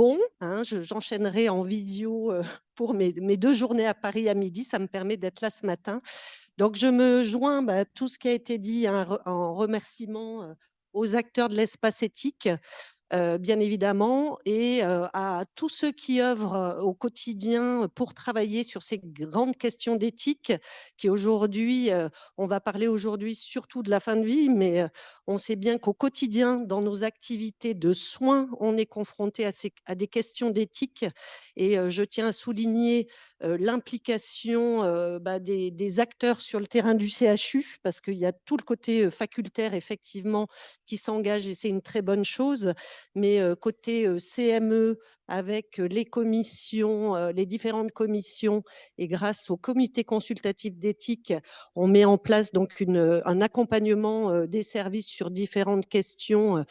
bon, hein, j'enchaînerai en visio pour mes 2 journées à Paris à midi. Ça me permet d'être là ce matin. Donc je me joins, à tout ce qui a été dit, hein, en remerciement, aux acteurs de l'espace éthique, bien évidemment, et à tous ceux qui œuvrent, au quotidien pour travailler sur ces grandes questions d'éthique qui aujourd'hui, on va parler aujourd'hui surtout de la fin de vie, mais on sait bien qu'au quotidien, dans nos activités de soins, on est confronté à des questions d'éthique, et je tiens à souligner, l'implication, des acteurs sur le terrain du CHU, parce qu'il y a tout le côté, facultaire effectivement qui s'engage, et c'est une très bonne chose. Mais côté CME, avec les commissions, les différentes commissions, et grâce au comité consultatif d'éthique, on met en place donc un accompagnement des services sur différentes questions,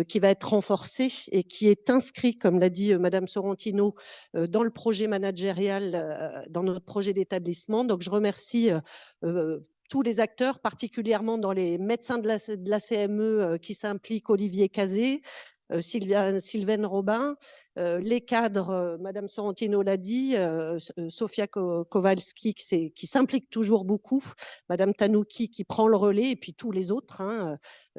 qui va être renforcé et qui est inscrit, comme l'a dit Madame Sorrentino, dans le projet managérial, dans notre projet d'établissement. Donc je remercie tous les acteurs, particulièrement dans les médecins de la CME qui s'impliquent, Olivier Cazé, Sylvaine Robin, les cadres, Madame Sorrentino l'a dit, Sofia Kowalski qui s'implique toujours beaucoup, Madame Tanouki qui prend le relais, et puis tous les autres, hein,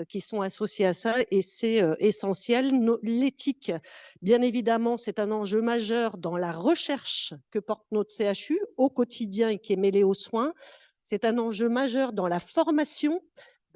qui sont associés à ça, et c'est essentiel. L'éthique, bien évidemment, c'est un enjeu majeur dans la recherche que porte notre CHU au quotidien et qui est mêlée aux soins. C'est un enjeu majeur dans la formation.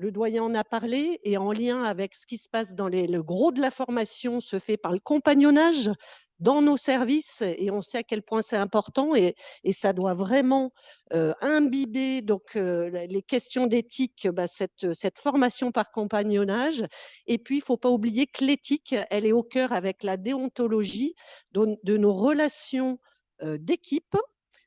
Le doyen en a parlé, et en lien avec ce qui se passe le gros de la formation se fait par le compagnonnage dans nos services, et on sait à quel point c'est important, et ça doit vraiment imbiber donc les questions d'éthique, cette formation par compagnonnage. Et puis, il ne faut pas oublier que l'éthique, elle est au cœur avec la déontologie de nos relations d'équipe,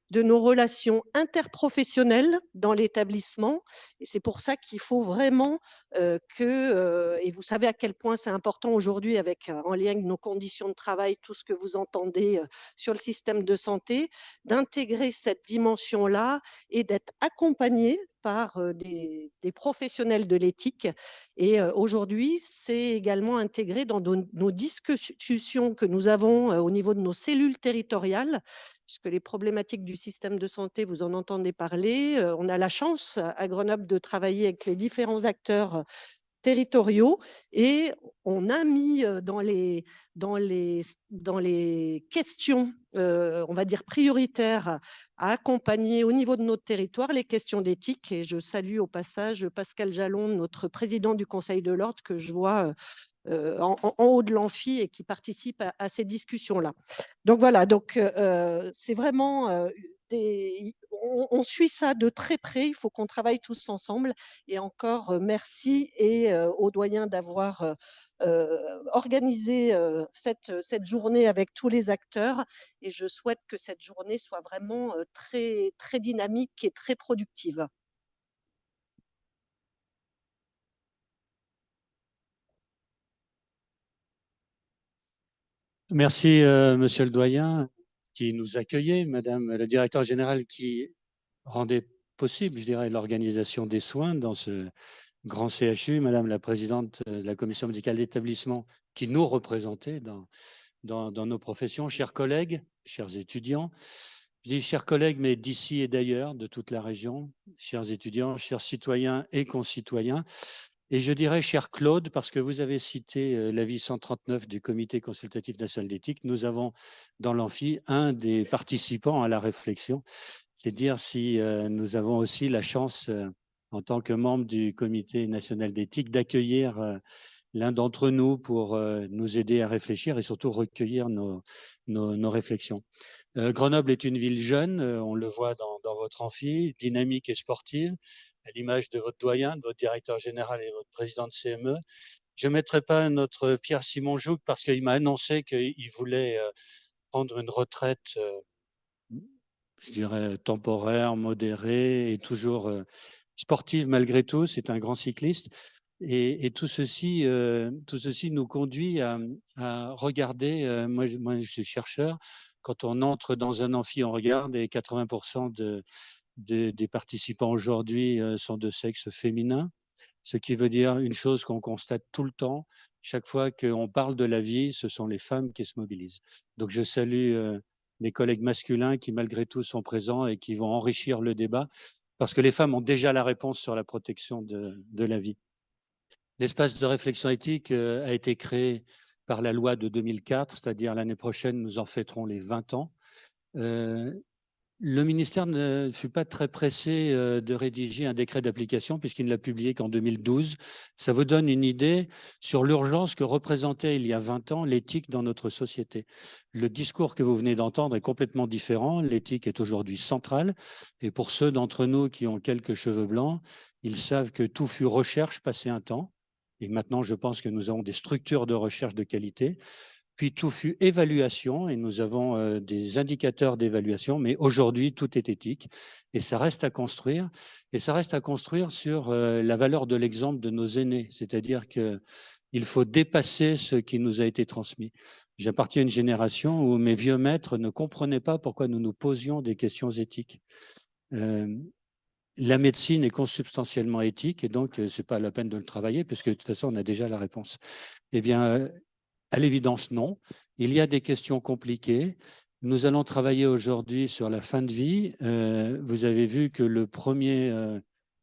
de nos relations interprofessionnelles dans l'établissement. Et c'est pour ça qu'il faut vraiment et vous savez à quel point c'est important aujourd'hui, avec en lien avec nos conditions de travail, tout ce que vous entendez sur le système de santé, d'intégrer cette dimension-là et d'être accompagné par des professionnels de l'éthique. Et aujourd'hui, c'est également intégré dans nos discussions que nous avons au niveau de nos cellules territoriales, puisque les problématiques du système de santé, vous en entendez parler. On a la chance à Grenoble de travailler avec les différents acteurs territoriaux, et on a mis dans les questions, on va dire prioritaires, à accompagner au niveau de notre territoire les questions d'éthique. Et je salue au passage Pascal Jalon, notre président du Conseil de l'Ordre, que je vois en haut de l'amphi et qui participe à ces discussions-là. Donc voilà, donc c'est vraiment on suit ça de très près. Il faut qu'on travaille tous ensemble. Et encore merci, et aux doyens d'avoir organisé cette journée avec tous les acteurs. Et je souhaite que cette journée soit vraiment très, très dynamique et très productive. Merci, monsieur le doyen, qui nous accueillait, madame la directeur générale, qui rendait possible, je dirais, l'organisation des soins dans ce grand CHU, madame la présidente de la commission médicale d'établissement, qui nous représentait dans nos professions, chers collègues, chers étudiants. Je dis chers collègues, mais d'ici et d'ailleurs, de toute la région, chers étudiants, chers citoyens et concitoyens. Et je dirais, cher Claude, parce que vous avez cité l'avis 139 du Comité consultatif national d'éthique, nous avons dans l'amphi un des participants à la réflexion. C'est dire si nous avons aussi la chance, en tant que membre du Comité national d'éthique, d'accueillir l'un d'entre nous pour nous aider à réfléchir et surtout recueillir nos réflexions. Grenoble est une ville jeune, on le voit dans votre amphi, dynamique et sportive, à l'image de votre doyen, de votre directeur général et votre président de CME. Je ne mettrai pas notre Pierre Simon Jouc parce qu'il m'a annoncé qu'il voulait prendre une retraite, je dirais, temporaire, modérée et toujours sportive malgré tout. C'est un grand cycliste. Et tout ceci nous conduit à regarder, moi, je suis chercheur, quand on entre dans un amphi, on regarde, et 80% des participants aujourd'hui sont de sexe féminin. ce qui veut dire une chose qu'on constate tout le temps. Chaque fois qu'on parle de la vie, ce sont les femmes qui se mobilisent. Donc je salue mes collègues masculins qui malgré tout sont présents et qui vont enrichir le débat parce que les femmes ont déjà la réponse sur la protection de la vie. L'espace de réflexion éthique a été créé par la loi de 2004, c'est-à-dire l'année prochaine, nous en fêterons les 20 ans. Euh, le ministère ne fut pas très pressé de rédiger un décret d'application puisqu'il ne l'a publié qu'en 2012. Ça vous donne une idée sur l'urgence que représentait il y a 20 ans l'éthique dans notre société. Le discours que vous venez d'entendre est complètement différent. L'éthique est aujourd'hui centrale. Et pour ceux d'entre nous qui ont quelques cheveux blancs, ils savent que tout fut recherche passé un temps. Et maintenant, je pense que nous avons des structures de recherche de qualité. Puis tout fut évaluation et nous avons des indicateurs d'évaluation, mais aujourd'hui, tout est éthique et ça reste à construire. Et ça reste à construire sur la valeur de l'exemple de nos aînés, c'est-à-dire qu'il faut dépasser ce qui nous a été transmis. J'appartiens à une génération où mes vieux maîtres ne comprenaient pas pourquoi nous nous posions des questions éthiques. Euh, la médecine est consubstantiellement éthique et donc ce n'est pas la peine de le travailler puisque de toute façon, on a déjà la réponse. Eh bien, à l'évidence, non. Il y a des questions compliquées. Nous allons travailler aujourd'hui sur la fin de vie. Vous avez vu que le premier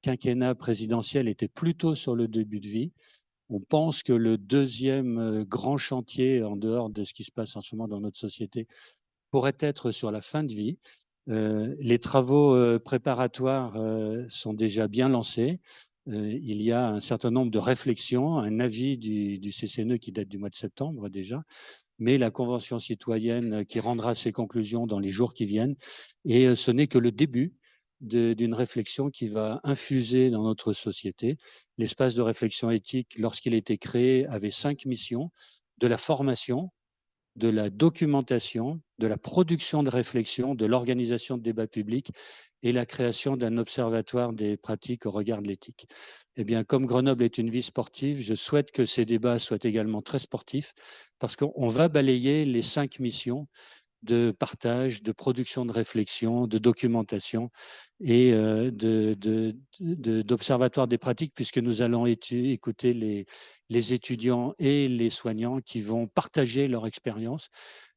quinquennat présidentiel était plutôt sur le début de vie. On pense que le deuxième grand chantier, en dehors de ce qui se passe en ce moment dans notre société, pourrait être sur la fin de vie. Les travaux préparatoires sont déjà bien lancés. Il y a un certain nombre de réflexions, un avis du CCNE qui date du mois de septembre déjà, mais la Convention citoyenne qui rendra ses conclusions dans les jours qui viennent. Et ce n'est que le début d'une réflexion qui va infuser dans notre société. L'espace de réflexion éthique, lorsqu'il a été créé, avait 5 missions: de la formation, de la documentation, de la production de réflexion, de l'organisation de débats publics et la création d'un observatoire des pratiques au regard de l'éthique. Eh bien, comme Grenoble est une ville sportive, je souhaite que ces débats soient également très sportifs parce qu'on va balayer les 5 missions de partage, de production de réflexion, de documentation et d'observatoire des pratiques, puisque nous allons écouter les étudiants et les soignants qui vont partager leur expérience.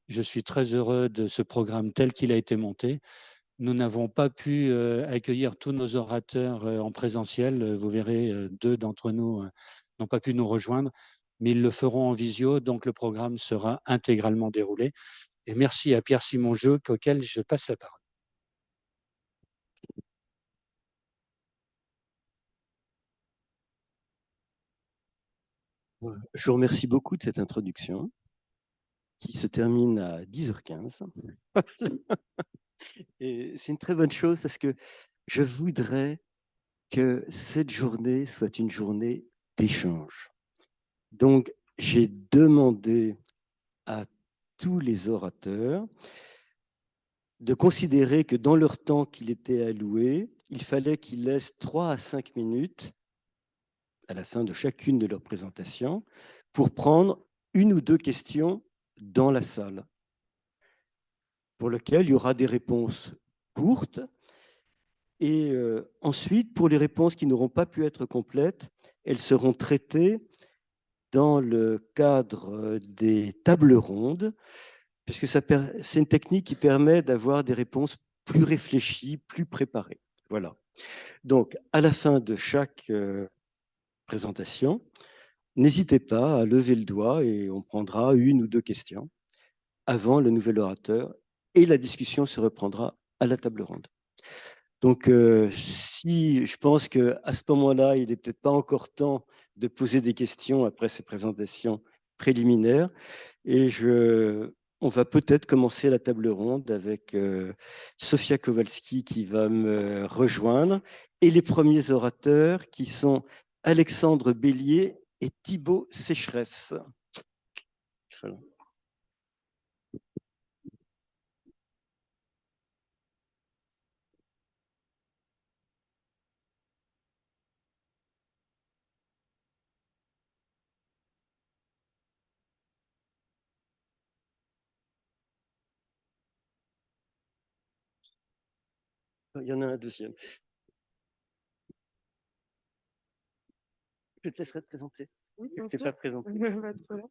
Je suis très heureux de ce programme tel qu'il a été monté. Nous n'avons pas pu accueillir tous nos orateurs en présentiel. Vous verrez, 2 d'entre nous n'ont pas pu nous rejoindre, mais ils le feront en visio, donc le programme sera intégralement déroulé. Et merci à Pierre-Simon Jeuc, auquel je passe la parole. Je vous remercie beaucoup de cette introduction qui se termine à 10h15. Et c'est une très bonne chose parce que je voudrais que cette journée soit une journée d'échange. Donc, j'ai demandé à tous les orateurs de considérer que dans leur temps qu'il était alloué, il fallait qu'ils laissent 3 à 5 minutes à la fin de chacune de leurs présentations pour prendre une ou deux questions dans la salle, pour lesquelles il y aura des réponses courtes. Et ensuite, pour les réponses qui n'auront pas pu être complètes, elles seront traitées dans le cadre des tables rondes, puisque c'est une technique qui permet d'avoir des réponses plus réfléchies, plus préparées. Voilà. Donc, à la fin de chaque présentation, n'hésitez pas à lever le doigt et on prendra une ou deux questions avant le nouvel orateur et la discussion se reprendra à la table ronde. Donc, si je pense qu'à ce moment-là, il n'est peut-être pas encore temps de poser des questions après ces présentations préliminaires. Et on va peut-être commencer la table ronde avec Sofia Kowalski qui va me rejoindre et les premiers orateurs qui sont Alexandre Bélier et Thibaut Sécheresse. Voilà. Il y en a un deuxième. Je te laisserai te présenter. Oui, Je bien ne t'ai sûr. pas présenté. Pas de problème.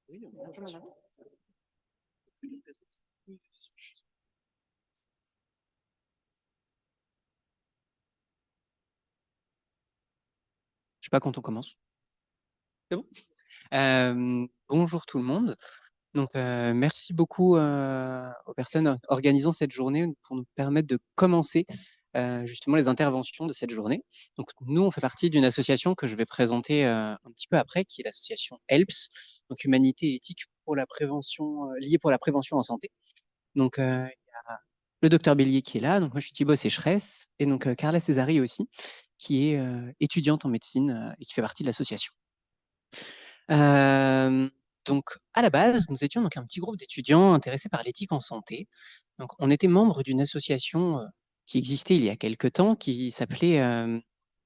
Bonjour, madame. Je sais pas quand on commence. C'est bon? Bonjour tout le monde. Donc, merci beaucoup aux personnes organisant cette journée pour nous permettre de commencer justement les interventions de cette journée. Donc, nous, on fait partie d'une association que je vais présenter un petit peu après, qui est l'association HELPS, donc Humanité et Éthique pour la prévention, liée pour la prévention en santé. Donc, il y a le docteur Bélier qui est là, donc moi je suis Thibaut Sécheresse, et donc Carla Césari aussi, qui est étudiante en médecine et qui fait partie de l'association. Donc, à la base, nous étions donc un petit groupe d'étudiants intéressés par l'éthique en santé. Donc, on était membre d'une association qui existait il y a quelque temps, qui s'appelait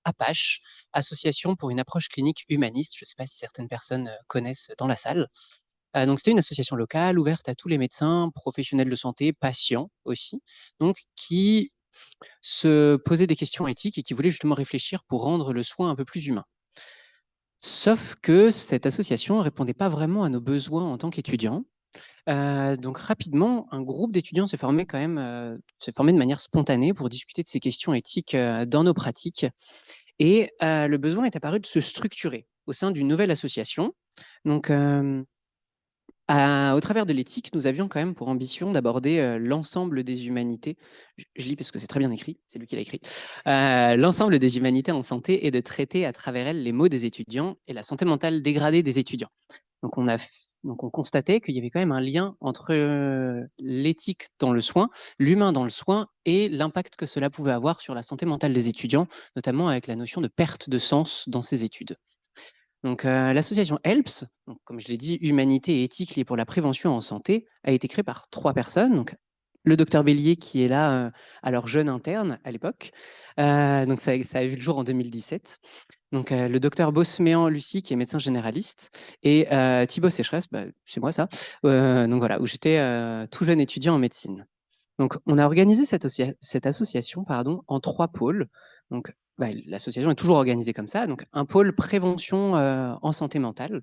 APACH, Association pour une approche clinique humaniste. Je ne sais pas si certaines personnes connaissent dans la salle. Donc, c'était une association locale ouverte à tous les médecins, professionnels de santé, patients aussi, donc qui se posaient des questions éthiques et qui voulaient justement réfléchir pour rendre le soin un peu plus humain. Sauf que cette association ne répondait pas vraiment à nos besoins en tant qu'étudiants. Donc rapidement, un groupe d'étudiants s'est formé quand même, s'est formé de manière spontanée pour discuter de ces questions éthiques, dans nos pratiques et le besoin est apparu de se structurer au sein d'une nouvelle association. Donc, au travers de l'éthique, nous avions quand même pour ambition d'aborder, l'ensemble des humanités. Je lis parce que c'est très bien écrit, c'est lui qui l'a écrit. L'ensemble des humanités en santé et de traiter à travers elles les maux des étudiants et la santé mentale dégradée des étudiants. Donc on constatait qu'il y avait quand même un lien entre, l'éthique dans le soin, l'humain dans le soin et l'impact que cela pouvait avoir sur la santé mentale des étudiants, notamment avec la notion de perte de sens dans ces études. Donc, l'association HELPS, donc comme je l'ai dit, Humanité et éthique liées pour la prévention en santé, a été créée par 3 personnes. Donc, le docteur Bélier qui est là, alors jeune interne à l'époque, donc ça a vu le jour en 2017. Donc, le docteur Bosméan Lucie qui est médecin généraliste et Thibaut Sécheresse, bah, c'est moi ça, donc voilà, où j'étais, tout jeune étudiant en médecine. Donc, on a organisé cette association pardon, en 3 pôles. Donc, bah, l'association est toujours organisée comme ça. Donc, un pôle prévention en santé mentale.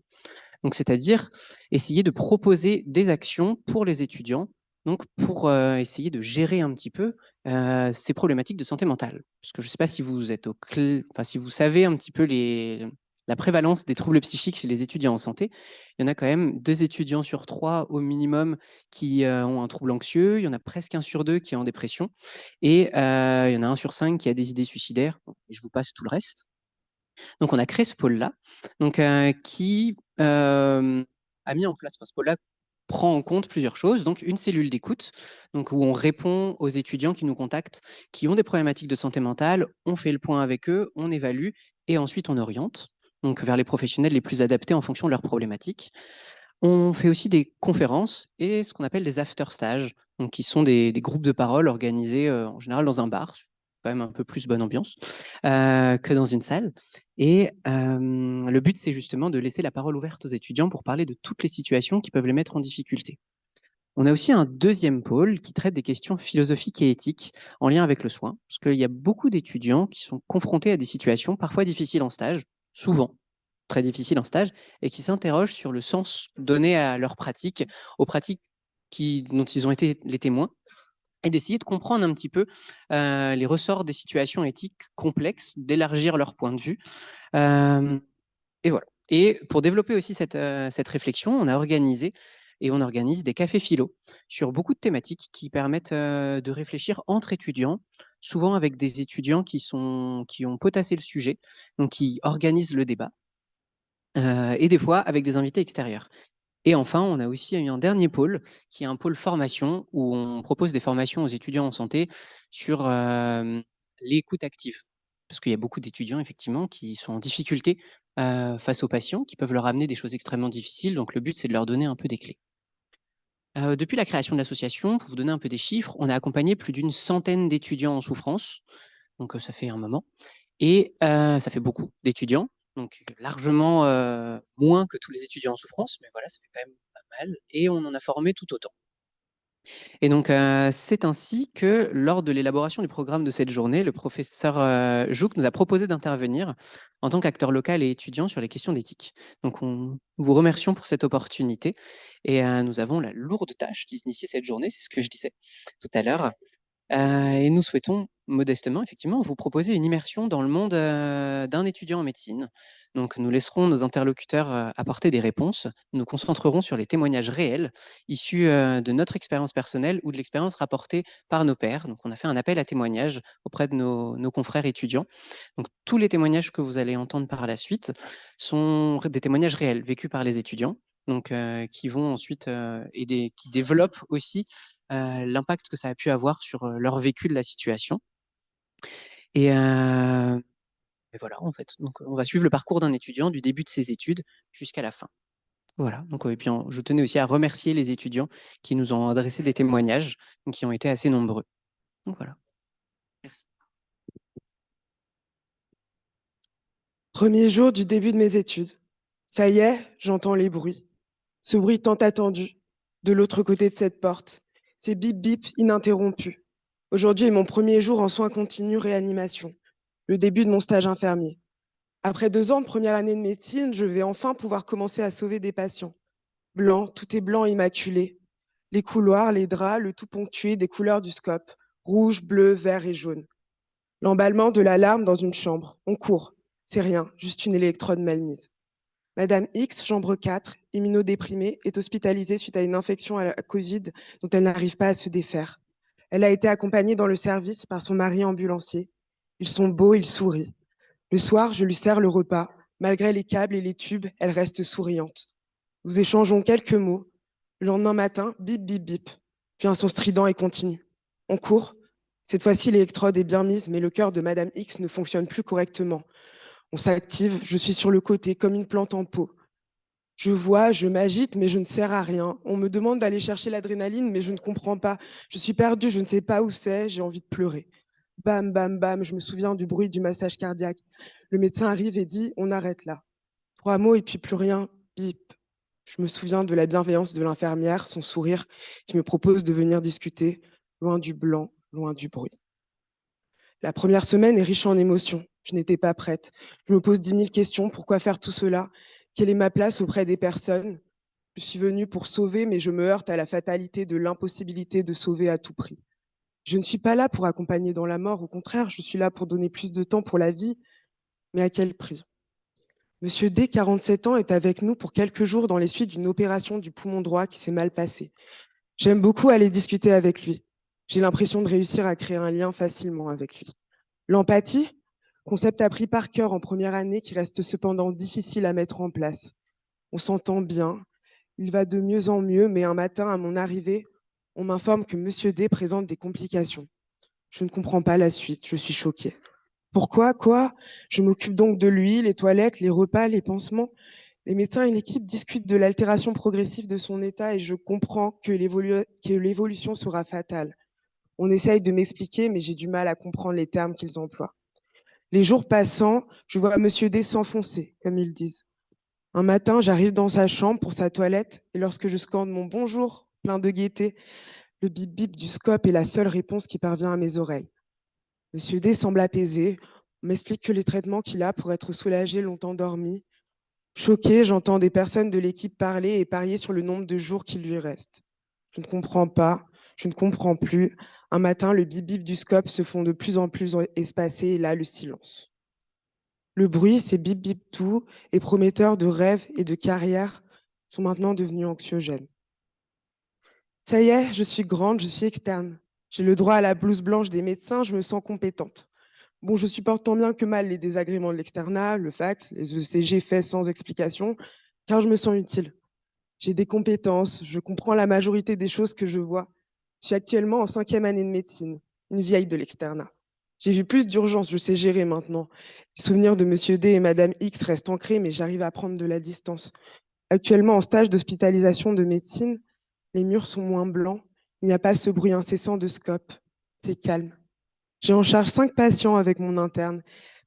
Donc, c'est-à-dire essayer de proposer des actions pour les étudiants, donc pour essayer de gérer un petit peu ces problématiques de santé mentale. Parce que je ne sais pas si vous êtes enfin, si vous savez un petit peu la prévalence des troubles psychiques chez les étudiants en santé. Il y en a quand même 2 étudiants sur 3 au minimum qui ont un trouble anxieux. Il y en a presque 1 sur 2 qui est en dépression. Et il y en a 1 sur 5 qui a des idées suicidaires. Et je vous passe tout le reste. Donc, on a créé ce pôle-là, donc qui a mis en place, enfin, ce pôle-là prend en compte plusieurs choses. Donc, une cellule d'écoute, donc où on répond aux étudiants qui nous contactent, qui ont des problématiques de santé mentale. On fait le point avec eux, on évalue et ensuite on oriente, donc vers les professionnels les plus adaptés en fonction de leurs problématiques. On fait aussi des conférences et ce qu'on appelle des after-stages, donc qui sont des groupes de parole organisés en général dans un bar, quand même un peu plus bonne ambiance que dans une salle. Et le but, c'est justement de laisser la parole ouverte aux étudiants pour parler de toutes les situations qui peuvent les mettre en difficulté. On a aussi un deuxième pôle qui traite des questions philosophiques et éthiques en lien avec le soin, parce qu'il y a beaucoup d'étudiants qui sont confrontés à des situations parfois difficiles en stage, souvent très difficiles en stage, et qui s'interrogent sur le sens donné à leurs pratiques, aux pratiques dont ils ont été les témoins, et d'essayer de comprendre un petit peu les ressorts des situations éthiques complexes, d'élargir leur point de vue. Et voilà. Et pour développer aussi cette réflexion, on organise des cafés philo sur beaucoup de thématiques qui permettent de réfléchir entre étudiants, souvent avec des étudiants qui ont potassé le sujet, donc qui organisent le débat, et des fois avec des invités extérieurs. Et enfin, on a aussi eu un dernier pôle, qui est un pôle formation, où on propose des formations aux étudiants en santé sur l'écoute active. Parce qu'il y a beaucoup d'étudiants, effectivement, qui sont en difficulté face aux patients, qui peuvent leur amener des choses extrêmement difficiles. Donc, le but, c'est de leur donner un peu des clés. Depuis la création de l'association, pour vous donner un peu des chiffres, on a accompagné plus d'une centaine d'étudiants en souffrance. Donc, ça fait un moment. Et ça fait beaucoup d'étudiants, donc largement moins que tous les étudiants en souffrance, mais voilà, ça fait quand même pas mal et on en a formé tout autant. Et donc, c'est ainsi que, lors de l'élaboration du programme de cette journée, le professeur Jouc nous a proposé d'intervenir en tant qu'acteur local et étudiant sur les questions d'éthique. Donc, nous vous remercions pour cette opportunité et nous avons la lourde tâche d'initier cette journée, c'est ce que je disais tout à l'heure. Et nous souhaitons modestement, effectivement, vous proposer une immersion dans le monde d'un étudiant en médecine. Donc, nous laisserons nos interlocuteurs apporter des réponses. Nous nous concentrerons sur les témoignages réels issus de notre expérience personnelle ou de l'expérience rapportée par nos pairs. Donc, on a fait un appel à témoignages auprès de nos confrères étudiants. Donc, tous les témoignages que vous allez entendre par la suite sont des témoignages réels vécus par les étudiants. Donc, qui vont ensuite aider, qui développent aussi l'impact que ça a pu avoir sur leur vécu de la situation. Et, et voilà, en fait. Donc, on va suivre le parcours d'un étudiant du début de ses études jusqu'à la fin. Voilà. Donc, et puis, je tenais aussi à remercier les étudiants qui nous ont adressé des témoignages, donc, qui ont été assez nombreux. Donc, voilà. Merci. Premier jour du début de mes études. Ça y est, j'entends les bruits. Ce bruit tant attendu, de l'autre côté de cette porte. Ces bip bip ininterrompus. Aujourd'hui est mon premier jour en soins continus réanimation. Le début de mon stage infirmier. Après 2 ans de première année de médecine, je vais enfin pouvoir commencer à sauver des patients. Blanc, tout est blanc immaculé. Les couloirs, les draps, le tout ponctué des couleurs du scope. Rouge, bleu, vert et jaune. L'emballement de l'alarme dans une chambre. On court. C'est rien, juste une électrode mal mise. Madame X, chambre 4, immunodéprimée, est hospitalisée suite à une infection à la Covid dont elle n'arrive pas à se défaire. Elle a été accompagnée dans le service par son mari ambulancier. Ils sont beaux, ils sourient. Le soir, je lui sers le repas. Malgré les câbles et les tubes, elle reste souriante. Nous échangeons quelques mots. Le lendemain matin, bip, bip, bip. Puis un son strident et continu. On court. Cette fois-ci, l'électrode est bien mise, mais le cœur de Madame X ne fonctionne plus correctement. On s'active, je suis sur le côté, comme une plante en pot. Je vois, je m'agite, mais je ne sers à rien. On me demande d'aller chercher l'adrénaline, mais je ne comprends pas. Je suis perdue, je ne sais pas où c'est, j'ai envie de pleurer. Bam, bam, bam, je me souviens du bruit du massage cardiaque. Le médecin arrive et dit, on arrête là. 3 mots et puis plus rien, bip. Je me souviens de la bienveillance de l'infirmière, son sourire, qui me propose de venir discuter, loin du blanc, loin du bruit. La première semaine est riche en émotions. Je n'étais pas prête. Je me pose 10 000 questions. Pourquoi faire tout cela? Quelle est ma place auprès des personnes? Je suis venue pour sauver, mais je me heurte à la fatalité de l'impossibilité de sauver à tout prix. Je ne suis pas là pour accompagner dans la mort. Au contraire, je suis là pour donner plus de temps pour la vie. Mais à quel prix? Monsieur D, 47 ans, est avec nous pour quelques jours dans les suites d'une opération du poumon droit qui s'est mal passée. J'aime beaucoup aller discuter avec lui. J'ai l'impression de réussir à créer un lien facilement avec lui. L'empathie, concept appris par cœur en première année qui reste cependant difficile à mettre en place. On s'entend bien, il va de mieux en mieux, mais un matin, à mon arrivée, on m'informe que Monsieur D présente des complications. Je ne comprends pas la suite, je suis choquée. Pourquoi? Quoi? Je m'occupe donc de lui, les toilettes, les repas, les pansements. Les médecins et l'équipe discutent de l'altération progressive de son état et je comprends que l'évolution sera fatale. On essaye de m'expliquer, mais j'ai du mal à comprendre les termes qu'ils emploient. Les jours passant, je vois Monsieur D s'enfoncer, comme ils disent. Un matin, j'arrive dans sa chambre pour sa toilette et lorsque je scande mon bonjour, plein de gaieté, le bip bip du scope est la seule réponse qui parvient à mes oreilles. Monsieur D semble apaisé. On m'explique que les traitements qu'il a pour être soulagé l'ont endormi. Choqué, j'entends des personnes de l'équipe parler et parier sur le nombre de jours qu'il lui reste. Je ne comprends pas, je ne comprends plus. Un matin, le bip bip du scope se font de plus en plus espacés et là, le silence. Le bruit, ces bip bip tout, et prometteurs de rêves et de carrière, sont maintenant devenus anxiogènes. Ça y est, je suis grande, je suis externe. J'ai le droit à la blouse blanche des médecins, je me sens compétente. Bon, je supporte tant bien que mal les désagréments de l'externat, le fax, les ECG faits sans explication, car je me sens utile. J'ai des compétences, je comprends la majorité des choses que je vois. Je suis actuellement en 5e année de médecine, une vieille de l'externat. J'ai vu plus d'urgences, je sais gérer maintenant. Les souvenirs de Monsieur D et Madame X restent ancrés, mais j'arrive à prendre de la distance. Actuellement en stage d'hospitalisation de médecine, les murs sont moins blancs, il n'y a pas ce bruit incessant de scope. C'est calme. J'ai en charge 5 patients avec mon interne.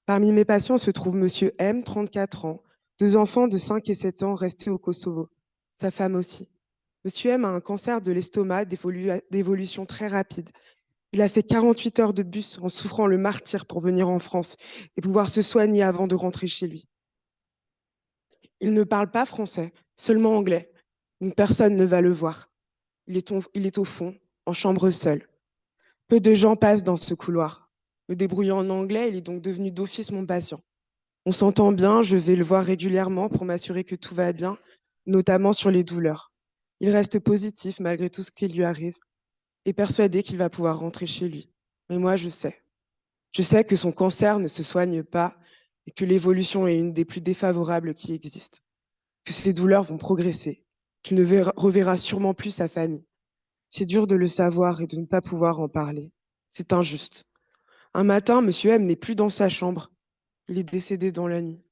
Parmi mes patients se trouve Monsieur M, 34 ans, 2 enfants de 5 et 7 ans restés au Kosovo. Sa femme aussi. Monsieur M a un cancer de l'estomac d'évolution très rapide. Il a fait 48 heures de bus en souffrant le martyre pour venir en France et pouvoir se soigner avant de rentrer chez lui. Il ne parle pas français, seulement anglais. Donc personne ne va le voir. Il est au fond, en chambre seul. Peu de gens passent dans ce couloir. Me débrouillant en anglais, il est donc devenu d'office mon patient. On s'entend bien, je vais le voir régulièrement pour m'assurer que tout va bien, notamment sur les douleurs. Il reste positif malgré tout ce qui lui arrive et persuadé qu'il va pouvoir rentrer chez lui. Mais moi, je sais. Je sais que son cancer ne se soigne pas et que l'évolution est une des plus défavorables qui existent. Que ses douleurs vont progresser, qu'il ne reverra sûrement plus sa famille. C'est dur de le savoir et de ne pas pouvoir en parler. C'est injuste. Un matin, Monsieur M n'est plus dans sa chambre. Il est décédé dans la nuit.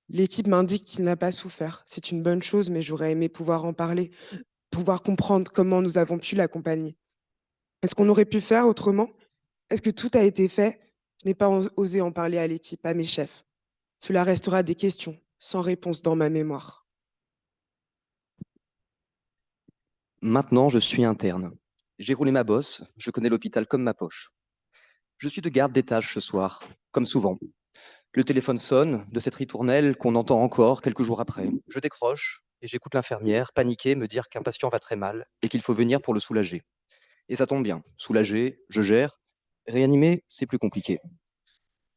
L'équipe m'indique qu'il n'a pas souffert. C'est une bonne chose, mais j'aurais aimé pouvoir en parler, pouvoir comprendre comment nous avons pu l'accompagner. Est-ce qu'on aurait pu faire autrement? Est-ce que tout a été fait? Je n'ai pas osé en parler à l'équipe, à mes chefs. Cela restera des questions, sans réponse dans ma mémoire. Maintenant, je suis interne. J'ai roulé ma bosse, je connais l'hôpital comme ma poche. Je suis de garde d'étage ce soir, comme souvent. Le téléphone sonne, de cette ritournelle qu'on entend encore quelques jours après. Je décroche et j'écoute l'infirmière, paniquée, me dire qu'un patient va très mal et qu'il faut venir pour le soulager. Et ça tombe bien, soulager, je gère. Réanimer, c'est plus compliqué.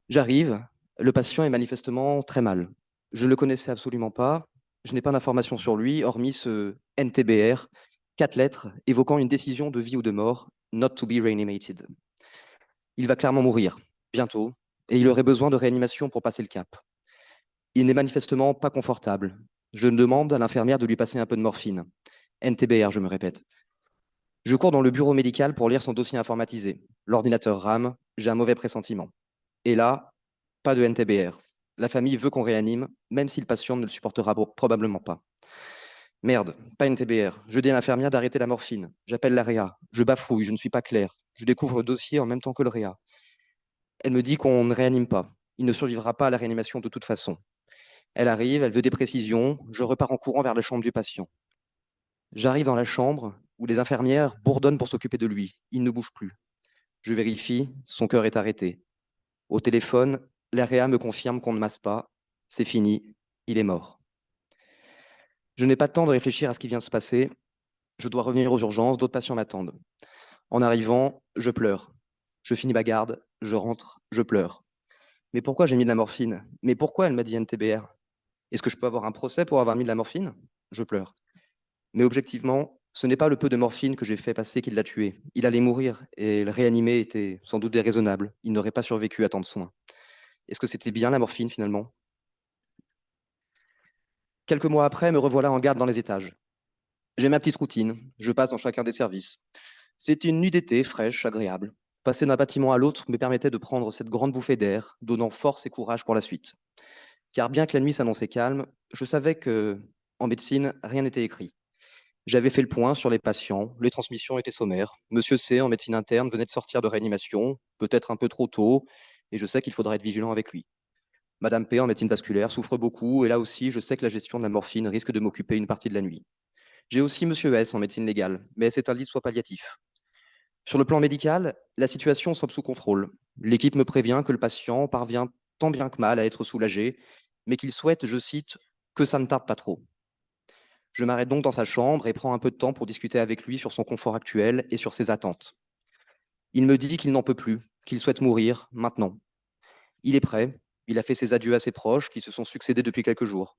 J'arrive, le patient est manifestement très mal. Je ne le connaissais absolument pas, je n'ai pas d'informations sur lui, hormis ce NTBR, 4 lettres évoquant une décision de vie ou de mort, not to be reanimated. Il va clairement mourir, bientôt, et il aurait besoin de réanimation pour passer le cap. Il n'est manifestement pas confortable. Je demande à l'infirmière de lui passer un peu de morphine. NTBR, je me répète. Je cours dans le bureau médical pour lire son dossier informatisé. L'ordinateur rame, j'ai un mauvais pressentiment. Et là, pas de NTBR. La famille veut qu'on réanime, même si le patient ne le supportera probablement pas. Merde, pas NTBR. Je dis à l'infirmière d'arrêter la morphine. J'appelle la réa. Je bafouille, je ne suis pas clair. Je découvre le dossier en même temps que le réa. Elle me dit qu'on ne réanime pas. Il ne survivra pas à la réanimation de toute façon. Elle arrive, elle veut des précisions. Je repars en courant vers la chambre du patient. J'arrive dans la chambre où les infirmières bourdonnent pour s'occuper de lui. Il ne bouge plus. Je vérifie, son cœur est arrêté. Au téléphone, la réa me confirme qu'on ne masse pas. C'est fini, il est mort. Je n'ai pas le temps de réfléchir à ce qui vient de se passer. Je dois revenir aux urgences, d'autres patients m'attendent. En arrivant, je pleure. Je finis ma garde, je rentre, je pleure. Mais pourquoi j'ai mis de la morphine? Mais pourquoi elle m'a dit NTBR? Est-ce que je peux avoir un procès pour avoir mis de la morphine? Je pleure. Mais objectivement, ce n'est pas le peu de morphine que j'ai fait passer qui l'a tué. Il allait mourir et le réanimer était sans doute déraisonnable. Il n'aurait pas survécu à tant de soins. Est-ce que c'était bien la morphine finalement? Quelques mois après, me revoilà en garde dans les étages. J'ai ma petite routine, je passe dans chacun des services. C'était une nuit d'été fraîche, agréable. Passer d'un bâtiment à l'autre me permettait de prendre cette grande bouffée d'air, donnant force et courage pour la suite. Car bien que la nuit s'annonçait calme, je savais que, en médecine, rien n'était écrit. J'avais fait le point sur les patients, les transmissions étaient sommaires. Monsieur C, en médecine interne, venait de sortir de réanimation, peut-être un peu trop tôt, et je sais qu'il faudra être vigilant avec lui. Madame P, en médecine vasculaire, souffre beaucoup, et là aussi, je sais que la gestion de la morphine risque de m'occuper une partie de la nuit. J'ai aussi Monsieur S, en médecine légale, mais c'est un lit de soins palliatifs. Sur le plan médical, la situation semble sous contrôle. L'équipe me prévient que le patient parvient tant bien que mal à être soulagé, mais qu'il souhaite, je cite, que ça ne tarde pas trop. Je m'arrête donc dans sa chambre et prends un peu de temps pour discuter avec lui sur son confort actuel et sur ses attentes. Il me dit qu'il n'en peut plus, qu'il souhaite mourir maintenant. Il est prêt, il a fait ses adieux à ses proches qui se sont succédés depuis quelques jours.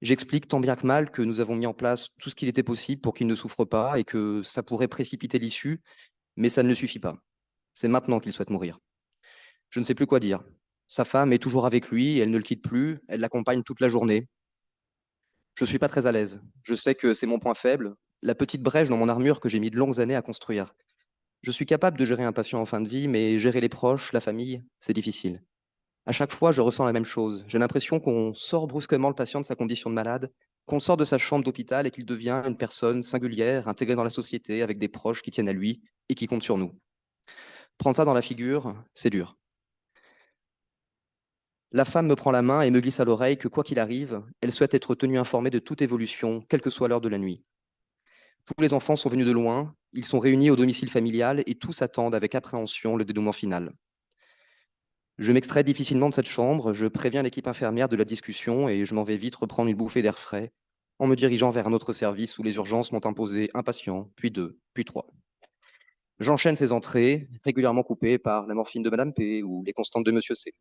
J'explique tant bien que mal que nous avons mis en place tout ce qu'il était possible pour qu'il ne souffre pas et que ça pourrait précipiter l'issue, mais ça ne le suffit pas. C'est maintenant qu'il souhaite mourir. Je ne sais plus quoi dire. Sa femme est toujours avec lui, elle ne le quitte plus, elle l'accompagne toute la journée. Je ne suis pas très à l'aise. Je sais que c'est mon point faible, la petite brèche dans mon armure que j'ai mis de longues années à construire. Je suis capable de gérer un patient en fin de vie, mais gérer les proches, la famille, c'est difficile. À chaque fois, je ressens la même chose. J'ai l'impression qu'on sort brusquement le patient de sa condition de malade, qu'on sort de sa chambre d'hôpital et qu'il devient une personne singulière, intégrée dans la société, avec des proches qui tiennent à lui et qui comptent sur nous. Prendre ça dans la figure, c'est dur. La femme me prend la main et me glisse à l'oreille que quoi qu'il arrive, elle souhaite être tenue informée de toute évolution, quelle que soit l'heure de la nuit. Tous les enfants sont venus de loin, ils sont réunis au domicile familial et tous attendent avec appréhension le dénouement final. Je m'extrais difficilement de cette chambre, je préviens l'équipe infirmière de la discussion et je m'en vais vite reprendre une bouffée d'air frais en me dirigeant vers un autre service où les urgences m'ont imposé un patient, puis deux, puis trois. J'enchaîne ces entrées, régulièrement coupées par la morphine de Madame P ou les constantes de Monsieur C.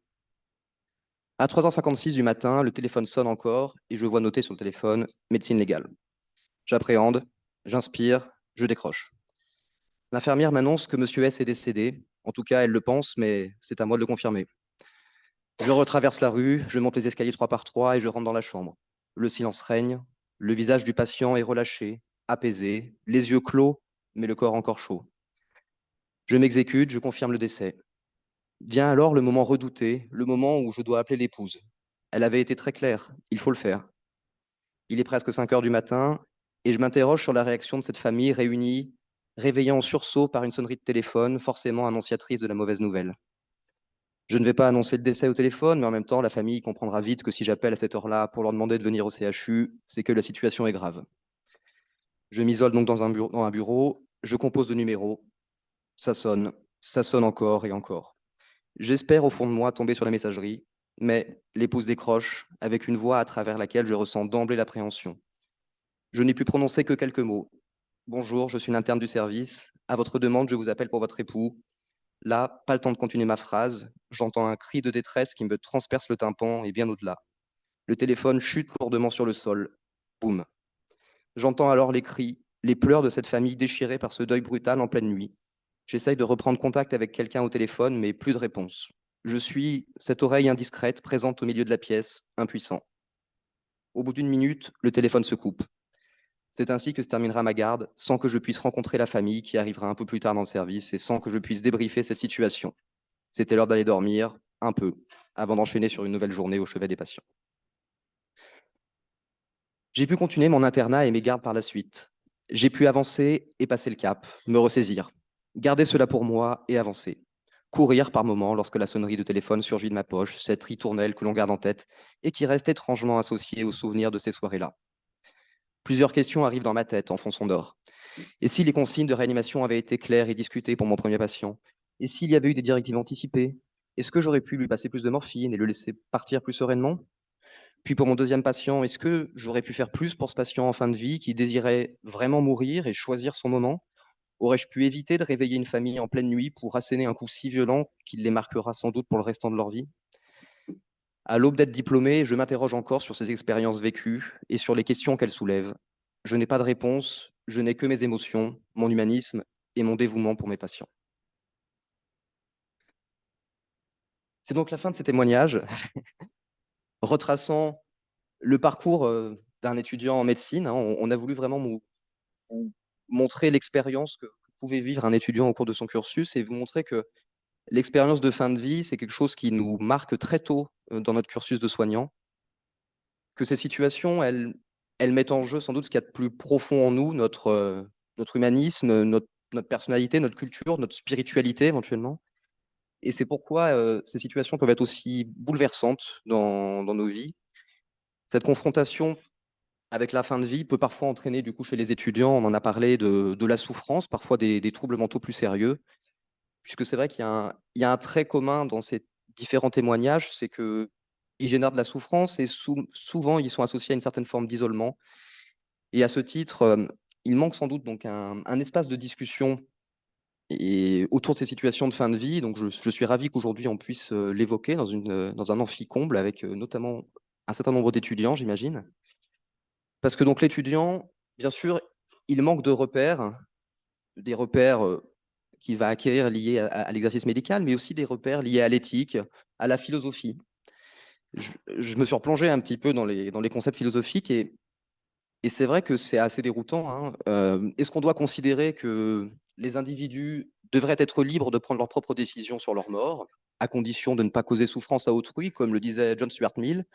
À 3h56 du matin, le téléphone sonne encore et je vois noter sur le téléphone « médecine légale ». J'appréhende, j'inspire, je décroche. L'infirmière m'annonce que Monsieur S est décédé. En tout cas, elle le pense, mais c'est à moi de le confirmer. Je retraverse la rue, je monte les escaliers 3 par 3 et je rentre dans la chambre. Le silence règne, le visage du patient est relâché, apaisé, les yeux clos, mais le corps encore chaud. Je m'exécute, je confirme le décès. Vient alors le moment redouté, le moment où je dois appeler l'épouse. Elle avait été très claire, il faut le faire. Il est presque 5 heures du matin et je m'interroge sur la réaction de cette famille réunie, réveillée en sursaut par une sonnerie de téléphone, forcément annonciatrice de la mauvaise nouvelle. Je ne vais pas annoncer le décès au téléphone, mais en même temps, la famille comprendra vite que si j'appelle à cette heure-là pour leur demander de venir au CHU, c'est que la situation est grave. Je m'isole donc dans un bureau, je compose le numéro, ça sonne encore et encore. J'espère au fond de moi tomber sur la messagerie, mais l'épouse décroche avec une voix à travers laquelle je ressens d'emblée l'appréhension. Je n'ai pu prononcer que quelques mots. Bonjour, je suis l'interne du service. À votre demande, je vous appelle pour votre époux. Là, pas le temps de continuer ma phrase. J'entends un cri de détresse qui me transperce le tympan et bien au-delà. Le téléphone chute lourdement sur le sol. Boum. J'entends alors les cris, les pleurs de cette famille déchirée par ce deuil brutal en pleine nuit. J'essaye de reprendre contact avec quelqu'un au téléphone, mais plus de réponse. Je suis cette oreille indiscrète présente au milieu de la pièce, impuissant. Au bout d'une minute, le téléphone se coupe. C'est ainsi que se terminera ma garde, sans que je puisse rencontrer la famille qui arrivera un peu plus tard dans le service et sans que je puisse débriefer cette situation. C'était l'heure d'aller dormir, un peu, avant d'enchaîner sur une nouvelle journée au chevet des patients. J'ai pu continuer mon internat et mes gardes par la suite. J'ai pu avancer et passer le cap, me ressaisir, garder cela pour moi et avancer. Courir par moments lorsque la sonnerie de téléphone surgit de ma poche, cette ritournelle que l'on garde en tête et qui reste étrangement associée au souvenir de ces soirées-là. Plusieurs questions arrivent dans ma tête en fond sonore. Et si les consignes de réanimation avaient été claires et discutées pour mon premier patient? Et s'il y avait eu des directives anticipées? Est-ce que j'aurais pu lui passer plus de morphine et le laisser partir plus sereinement? Puis pour mon deuxième patient, est-ce que j'aurais pu faire plus pour ce patient en fin de vie qui désirait vraiment mourir et choisir son moment? Aurais-je pu éviter de réveiller une famille en pleine nuit pour asséner un coup si violent qu'il les marquera sans doute pour le restant de leur vie? À l'aube d'être diplômé, je m'interroge encore sur ces expériences vécues et sur les questions qu'elles soulèvent. Je n'ai pas de réponse, je n'ai que mes émotions, mon humanisme et mon dévouement pour mes patients. C'est donc la fin de ces témoignages, retraçant le parcours d'un étudiant en médecine. Hein. On a voulu vraiment vous montrer l'expérience que pouvait vivre un étudiant au cours de son cursus et vous montrer que l'expérience de fin de vie, c'est quelque chose qui nous marque très tôt dans notre cursus de soignant, que ces situations, elles mettent en jeu sans doute ce qu'il y a de plus profond en nous, notre humanisme, notre personnalité, notre culture, notre spiritualité éventuellement. Et c'est pourquoi ces situations peuvent être aussi bouleversantes dans nos vies. Cette confrontation avec la fin de vie peut parfois entraîner, du coup, chez les étudiants, on en a parlé, de la souffrance, parfois des troubles mentaux plus sérieux, puisque c'est vrai qu'il y a un trait commun dans ces différents témoignages, c'est qu'ils génèrent de la souffrance et souvent ils sont associés à une certaine forme d'isolement. Et à ce titre, il manque sans doute donc un espace de discussion et autour de ces situations de fin de vie. Donc je suis ravi qu'aujourd'hui on puisse l'évoquer dans un amphi comble avec notamment un certain nombre d'étudiants, j'imagine. Parce que donc l'étudiant, bien sûr, il manque de repères, des repères qu'il va acquérir liés à l'exercice médical, mais aussi des repères liés à l'éthique, à la philosophie. Je me suis replongé un petit peu dans les concepts philosophiques et c'est vrai que c'est assez déroutant. Hein. Est-ce qu'on doit considérer que les individus devraient être libres de prendre leurs propres décisions sur leur mort, à condition de ne pas causer souffrance à autrui, comme le disait John Stuart Mill?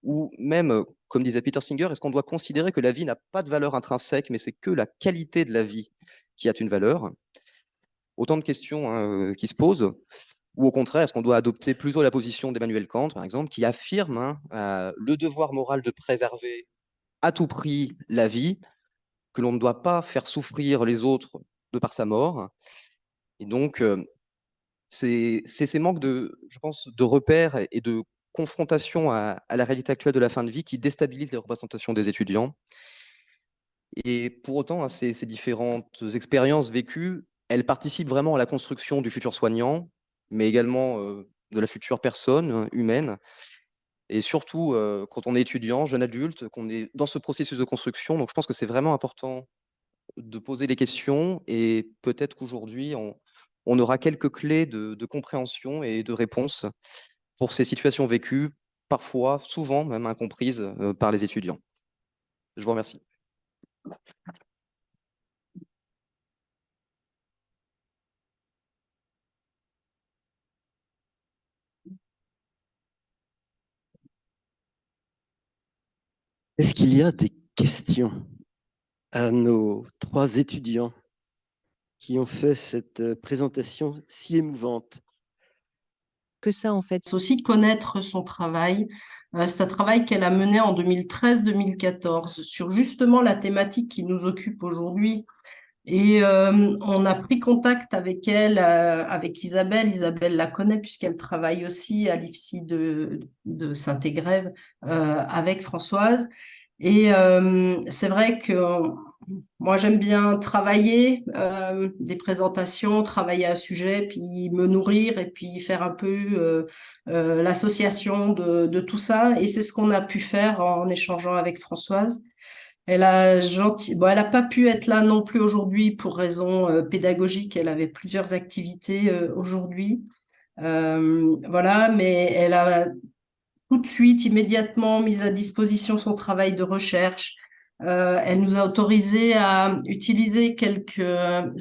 Ou même, comme disait Peter Singer, est-ce qu'on doit considérer que la vie n'a pas de valeur intrinsèque, mais c'est que la qualité de la vie qui a une valeur? Autant de questions hein, qui se posent. Ou au contraire, est-ce qu'on doit adopter plutôt la position d'Emmanuel Kant, par exemple, qui affirme le devoir moral de préserver à tout prix la vie, que l'on ne doit pas faire souffrir les autres de par sa mort. Et donc, c'est ces manques je pense, de repères et de confrontation à la réalité actuelle de la fin de vie qui déstabilisent les représentations des étudiants. Et pour autant, hein, ces différentes expériences vécues, elles participent vraiment à la construction du futur soignant, mais également de la future personne humaine. Et surtout, quand on est étudiant, jeune adulte, qu'on est dans ce processus de construction. Donc, je pense que c'est vraiment important de poser les questions et peut-être qu'aujourd'hui, on aura quelques clés de compréhension et de réponse pour ces situations vécues, parfois, souvent même incomprises par les étudiants. Je vous remercie. Est-ce qu'il y a des questions à nos 3 étudiants qui ont fait cette présentation si émouvante? Que ça, en fait. C'est aussi connaître son travail. C'est un travail qu'elle a mené en 2013-2014 sur justement la thématique qui nous occupe aujourd'hui. Et on a pris contact avec elle, avec Isabelle. Isabelle la connaît puisqu'elle travaille aussi à l'IFSI de Saint-Égrève avec Françoise. Et c'est vrai que moi, j'aime bien travailler des présentations, travailler un sujet, puis me nourrir et puis faire un peu l'association de tout ça. Et c'est ce qu'on a pu faire en échangeant avec Françoise. Elle a pas pu être là non plus aujourd'hui pour raisons pédagogiques. Elle avait plusieurs activités aujourd'hui. Voilà, mais elle a tout de suite, immédiatement mis à disposition son travail de recherche. Elle nous a autorisé à utiliser quelques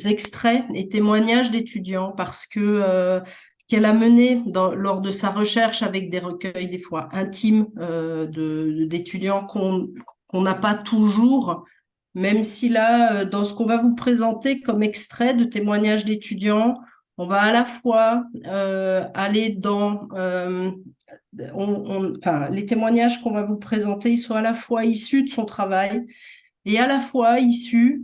extraits et témoignages d'étudiants parce que qu'elle a mené lors de sa recherche avec des recueils des fois intimes d'étudiants qu'on n'a pas toujours, même si là, dans ce qu'on va vous présenter comme extrait de témoignages d'étudiants, on va à la fois aller dans les témoignages qu'on va vous présenter, ils sont à la fois issus de son travail et à la fois issus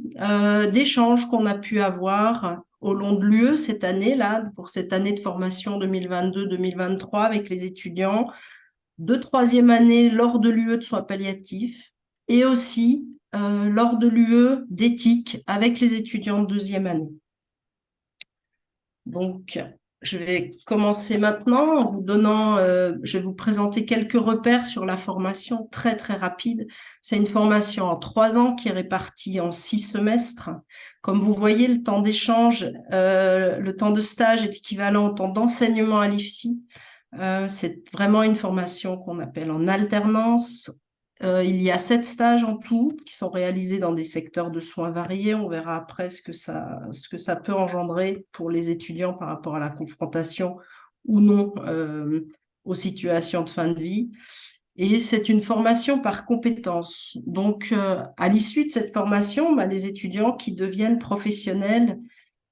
d'échanges qu'on a pu avoir au long de l'UE cette année-là, pour cette année de formation 2022-2023 avec les étudiants de 3e année lors de l'UE de soins palliatifs et aussi lors de l'UE d'éthique avec les étudiants de 2e année. Donc, je vais commencer maintenant en vous donnant, je vais vous présenter quelques repères sur la formation très très rapide. C'est une formation en 3 ans qui est répartie en 6 semestres. Comme vous voyez, le temps d'échange, le temps de stage est équivalent au temps d'enseignement à l'IFSI. C'est vraiment une formation qu'on appelle en alternance. Il y a 7 stages en tout qui sont réalisés dans des secteurs de soins variés. On verra après ce que ça peut engendrer pour les étudiants par rapport à la confrontation ou non aux situations de fin de vie. Et c'est une formation par compétences. Donc, à l'issue de cette formation, les étudiants qui deviennent professionnels,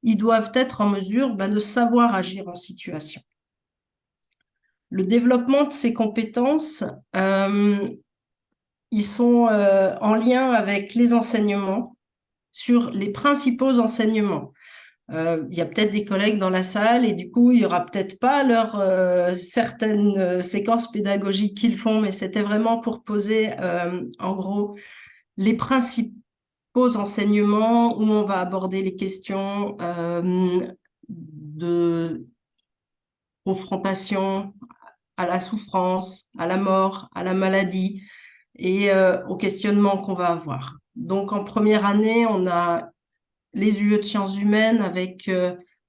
ils doivent être en mesure de savoir agir en situation. Le développement de ces compétences, ils sont en lien avec les enseignements, sur les principaux enseignements. Il y a peut-être des collègues dans la salle et du coup, il n'y aura peut-être pas certaines séquences pédagogiques qu'ils font, mais c'était vraiment pour poser en gros les principaux enseignements où on va aborder les questions de confrontation à la souffrance, à la mort, à la maladie et aux questionnements qu'on va avoir. Donc, en première année, on a les UE de sciences humaines avec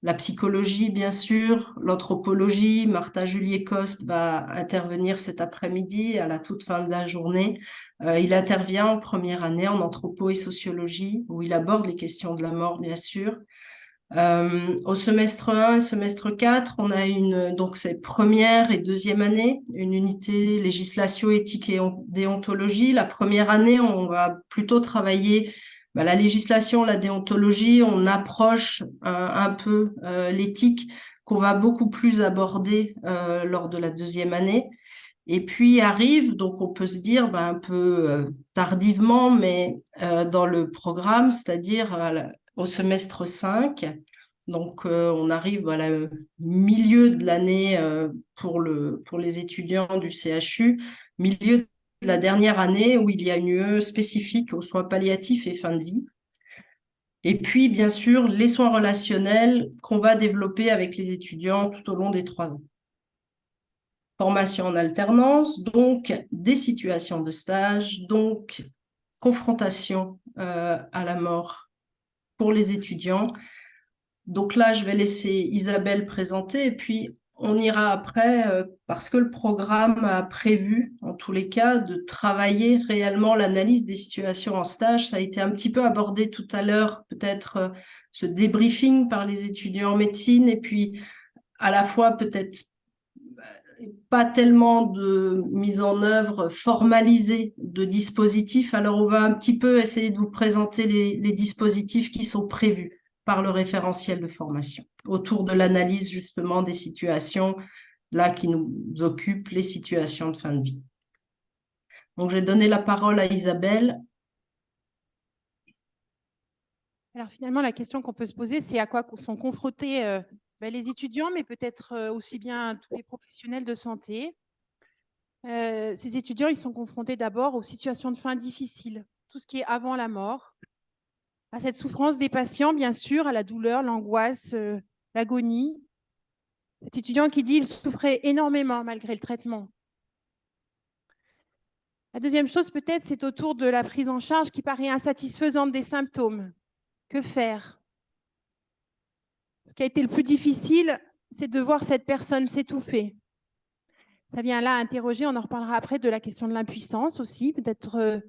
la psychologie, bien sûr, l'anthropologie. Martha Julier-Coste va intervenir cet après-midi à la toute fin de la journée. Il intervient en première année en anthropo et sociologie, où il aborde les questions de la mort, bien sûr. Au semestre 1 et semestre 4, on a donc c'est première et 2e année, une unité législation, éthique et déontologie. La première année, on va plutôt travailler la législation, la déontologie, on approche un peu l'éthique qu'on va beaucoup plus aborder lors de la 2e année. Et puis arrive, donc on peut se dire un peu tardivement, mais dans le programme, c'est-à-dire au semestre 5, donc on arrive à la milieu de l'année pour les étudiants du CHU, milieu de la dernière année où il y a une UE spécifique aux soins palliatifs et fin de vie. Et puis, bien sûr, les soins relationnels qu'on va développer avec les étudiants tout au long des 3 ans. Formation en alternance, donc des situations de stage, donc confrontation à la mort pour les étudiants. Donc là, je vais laisser Isabelle présenter et puis on ira après, parce que le programme a prévu, en tous les cas, de travailler réellement l'analyse des situations en stage. Ça a été un petit peu abordé tout à l'heure, peut-être ce débriefing par les étudiants en médecine et puis à la fois peut-être pas tellement de mise en œuvre formalisée de dispositifs. Alors, on va un petit peu essayer de vous présenter les dispositifs qui sont prévus par le référentiel de formation autour de l'analyse justement des situations là qui nous occupent, les situations de fin de vie. Donc, je vais donner la parole à Isabelle. Alors finalement, la question qu'on peut se poser, c'est à quoi sont confrontés les étudiants, mais peut-être aussi bien tous les professionnels de santé. Ces étudiants, ils sont confrontés d'abord aux situations de fin difficiles, tout ce qui est avant la mort, à cette souffrance des patients, bien sûr, à la douleur, l'angoisse, l'agonie. Cet étudiant qui dit qu'il souffrait énormément malgré le traitement. La deuxième chose, peut-être, c'est autour de la prise en charge qui paraît insatisfaisante des symptômes. Que faire? Ce qui a été le plus difficile, c'est de voir cette personne s'étouffer. Ça vient là interroger, on en reparlera après, de la question de l'impuissance aussi, peut-être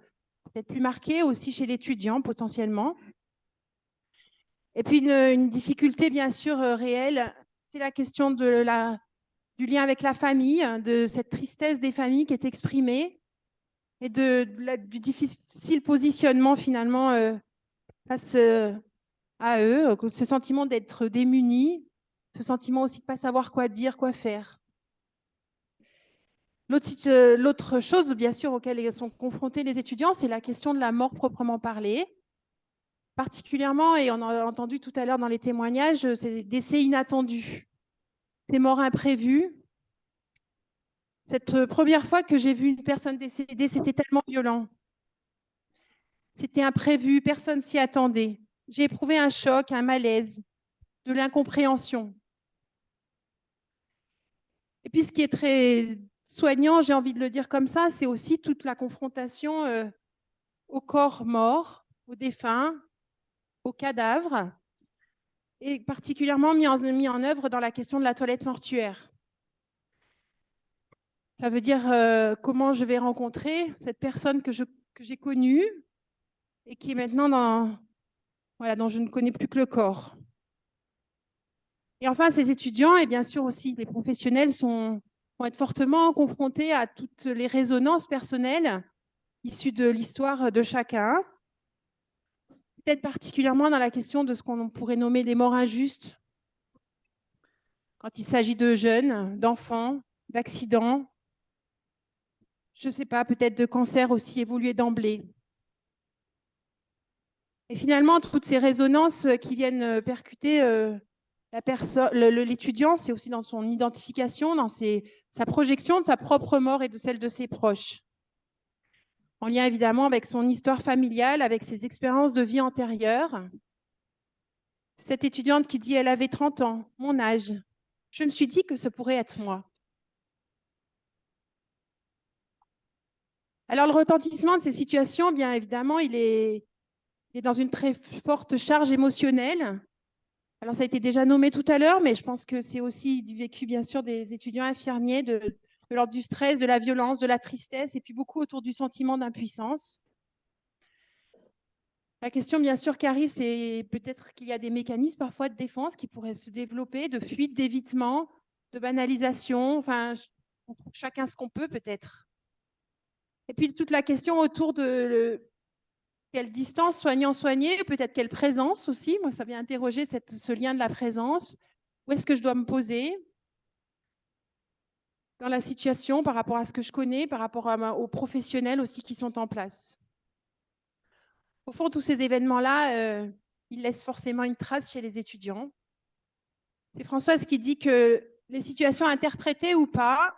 plus marquée aussi chez l'étudiant potentiellement. Et puis une difficulté bien sûr réelle, c'est la question du lien avec la famille, de cette tristesse des familles qui est exprimée et du difficile positionnement finalement face à eux, ce sentiment d'être démunis, ce sentiment aussi de ne pas savoir quoi dire, quoi faire. L'autre chose, bien sûr, auquel sont confrontés les étudiants, c'est la question de la mort proprement parlée. Particulièrement, et on a entendu tout à l'heure dans les témoignages, c'est des décès inattendus, des morts imprévues. Cette première fois que j'ai vu une personne décédée, c'était tellement violent. C'était imprévu, personne s'y attendait. J'ai éprouvé un choc, un malaise, de l'incompréhension. Et puis, ce qui est très soignant, j'ai envie de le dire comme ça, c'est aussi toute la confrontation au corps mort, aux défunts, aux cadavres, et particulièrement mis en œuvre dans la question de la toilette mortuaire. Ça veut dire comment je vais rencontrer cette personne que j'ai connue et qui est maintenant dont je ne connais plus que le corps. Et enfin, ces étudiants et bien sûr aussi les professionnels vont être fortement confrontés à toutes les résonances personnelles issues de l'histoire de chacun, peut-être particulièrement dans la question de ce qu'on pourrait nommer les morts injustes, quand il s'agit de jeunes, d'enfants, d'accidents, je ne sais pas, peut-être de cancers aussi évolués d'emblée. Et finalement, toutes ces résonances qui viennent percuter l'étudiant, c'est aussi dans son identification, dans sa projection de sa propre mort et de celle de ses proches. En lien évidemment avec son histoire familiale, avec ses expériences de vie antérieures. Cette étudiante qui dit elle avait 30 ans, mon âge. Je me suis dit que ce pourrait être moi. Alors le retentissement de ces situations, bien évidemment, il est dans une très forte charge émotionnelle. Alors ça a été déjà nommé tout à l'heure, mais je pense que c'est aussi du vécu, bien sûr, des étudiants infirmiers, de l'ordre du stress, de la violence, de la tristesse, et puis beaucoup autour du sentiment d'impuissance. La question, bien sûr, qui arrive, c'est peut-être qu'il y a des mécanismes parfois de défense qui pourraient se développer, de fuite, d'évitement, de banalisation. Enfin, on trouve chacun ce qu'on peut peut-être. Et puis toute la question autour de quelle distance soignant-soigné, peut-être quelle présence aussi. Moi, ça vient interroger ce lien de la présence. Où est-ce que je dois me poser? dans la situation par rapport à ce que je connais, par rapport aux professionnels aussi qui sont en place. Au fond, tous ces événements-là, ils laissent forcément une trace chez les étudiants. C'est Françoise qui dit que les situations interprétées ou pas,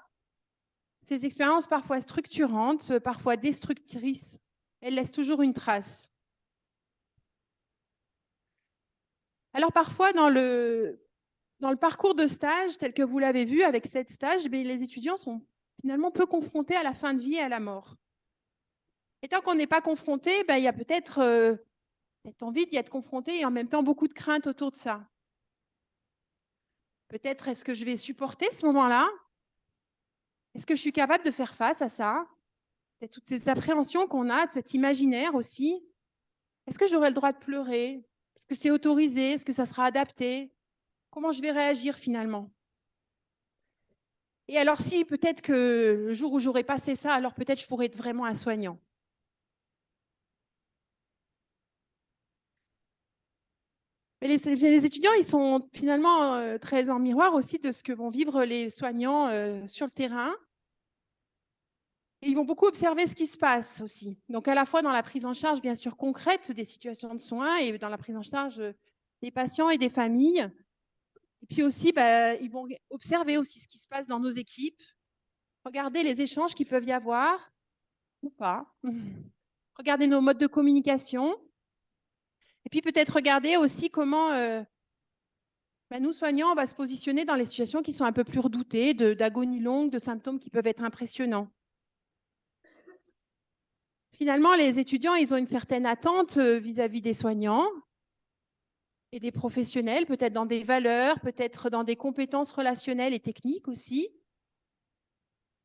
ces expériences parfois structurantes, parfois destructrices, elles laissent toujours une trace. Alors parfois, dans le parcours de stage, tel que vous l'avez vu avec cette stage, les étudiants sont finalement peu confrontés à la fin de vie et à la mort. Et tant qu'on n'est pas confronté, il y a peut-être cette envie d'y être confronté et en même temps beaucoup de crainte autour de ça. Peut-être est-ce que je vais supporter ce moment-là? Est-ce que je suis capable de faire face à ça? Peut-être toutes ces appréhensions qu'on a, de cet imaginaire aussi. Est-ce que j'aurai le droit de pleurer? Est-ce que c'est autorisé? Est-ce que ça sera adapté? Comment je vais réagir finalement? Et alors si peut-être que le jour où j'aurai passé ça, alors peut-être je pourrai être vraiment un soignant. Mais les étudiants, ils sont finalement très en miroir aussi de ce que vont vivre les soignants sur le terrain. Et ils vont beaucoup observer ce qui se passe aussi. Donc à la fois dans la prise en charge, bien sûr, concrète des situations de soins et dans la prise en charge des patients et des familles. Et puis aussi, ils vont observer aussi ce qui se passe dans nos équipes, regarder les échanges qu'il peut y avoir ou pas, regarder nos modes de communication. Et puis peut-être regarder aussi comment nous, soignants, on va se positionner dans les situations qui sont un peu plus redoutées, d'agonie longue, de symptômes qui peuvent être impressionnants. Finalement, les étudiants, ils ont une certaine attente vis-à-vis des soignants et des professionnels, peut-être dans des valeurs, peut-être dans des compétences relationnelles et techniques aussi.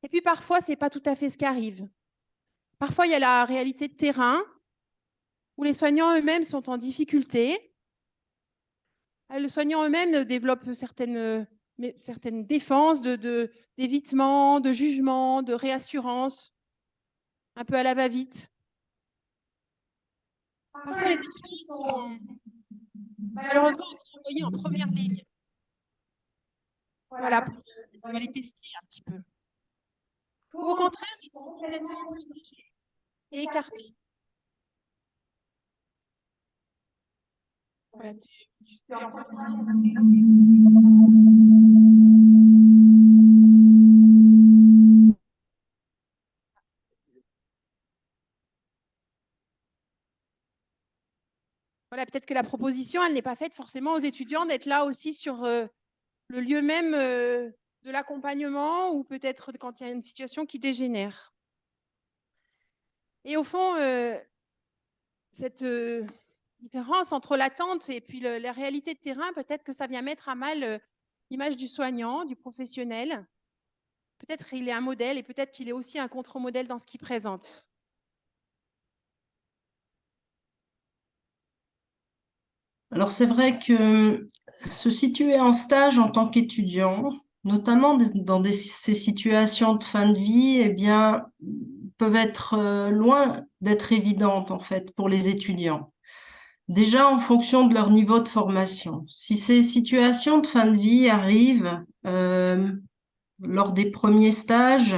Et puis parfois, ce n'est pas tout à fait ce qui arrive. Parfois, il y a la réalité de terrain où les soignants eux-mêmes sont en difficulté. Les soignants eux-mêmes développent certaines défenses d'évitement, de jugement, de réassurance, un peu à la va-vite. Parfois, les étudiants sont malheureusement envoyés en première ligne. Voilà, on va les tester un petit peu. Ou au contraire, ils sont complètement négligés et écartés. Voilà, voilà, peut-être que la proposition, elle n'est pas faite forcément aux étudiants d'être là aussi sur le lieu même de l'accompagnement ou peut-être quand il y a une situation qui dégénère. Et au fond, cette différence entre l'attente et puis la réalité de terrain, peut-être que ça vient mettre à mal l'image du soignant, du professionnel. Peut-être qu'il est un modèle et peut-être qu'il est aussi un contre-modèle dans ce qu'il présente. Alors c'est vrai que se situer en stage en tant qu'étudiant, notamment dans ces situations de fin de vie, eh bien, peuvent être loin d'être évidentes en fait pour les étudiants. Déjà en fonction de leur niveau de formation. Si ces situations de fin de vie arrivent lors des premiers stages,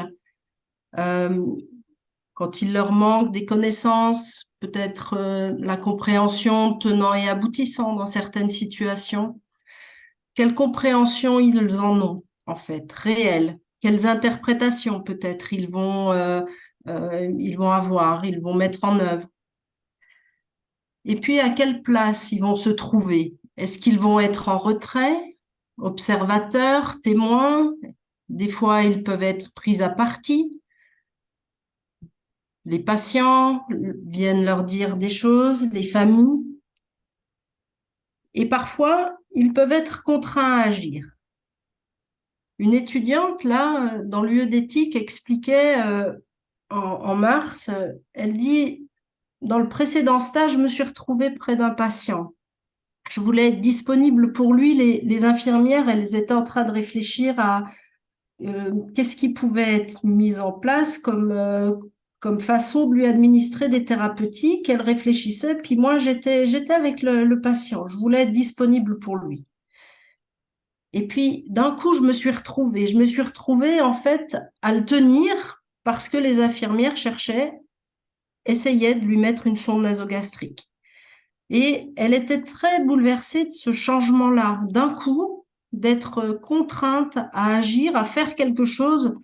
quand il leur manque des connaissances, peut-être la compréhension tenant et aboutissant dans certaines situations, quelle compréhension ils en ont en fait, réelle, quelles interprétations peut-être ils vont avoir, ils vont mettre en œuvre. Et puis, à quelle place ils vont se trouver? Est-ce qu'ils vont être en retrait, observateurs, témoins? Des fois, ils peuvent être pris à partie. Les patients viennent leur dire des choses, les familles. Et parfois, ils peuvent être contraints à agir. Une étudiante, là, dans l'UE d'éthique, expliquait en mars, elle dit, dans le précédent stage, je me suis retrouvée près d'un patient. Je voulais être disponible pour lui. Les infirmières, elles étaient en train de réfléchir à qu'est-ce qui pouvait être mis en place comme façon de lui administrer des thérapeutiques. Elles réfléchissaient, puis moi, j'étais avec le patient. Je voulais être disponible pour lui. Et puis, d'un coup, je me suis retrouvée. Je me suis retrouvée, en fait, à le tenir parce que les infirmières essayaient de lui mettre une sonde nasogastrique. Et elle était très bouleversée de ce changement-là. D'un coup, d'être contrainte à agir, à faire quelque chose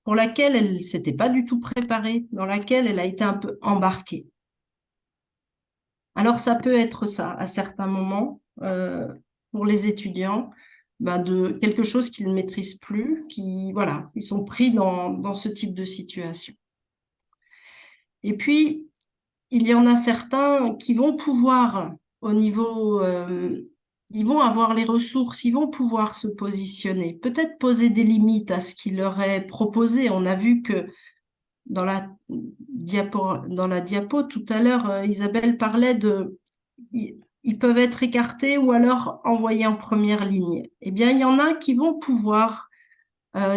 pour laquelle elle ne s'était pas du tout préparée, dans laquelle elle a été un peu embarquée. Alors, ça peut être ça, à certains moments, pour les étudiants, de quelque chose qu'ils ne maîtrisent plus, voilà, ils sont pris dans ce type de situation. Et puis, il y en a certains qui vont pouvoir, au niveau, ils vont avoir les ressources, ils vont pouvoir se positionner, peut-être poser des limites à ce qui leur est proposé. On a vu que dans la diapo tout à l'heure, Isabelle parlait ils peuvent être écartés ou alors envoyés en première ligne. Eh bien, il y en a qui vont pouvoir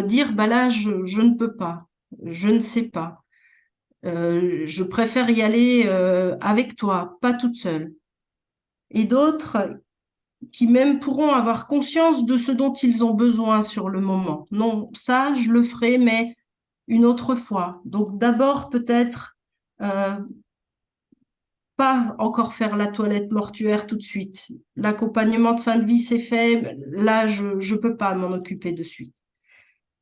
dire, là, je ne peux pas, je ne sais pas. Je préfère y aller avec toi, pas toute seule. Et d'autres qui même pourront avoir conscience de ce dont ils ont besoin sur le moment. Non, ça, je le ferai, mais une autre fois. Donc d'abord, peut-être pas encore faire la toilette mortuaire tout de suite. L'accompagnement de fin de vie, c'est fait. Là, je ne peux pas m'en occuper de suite.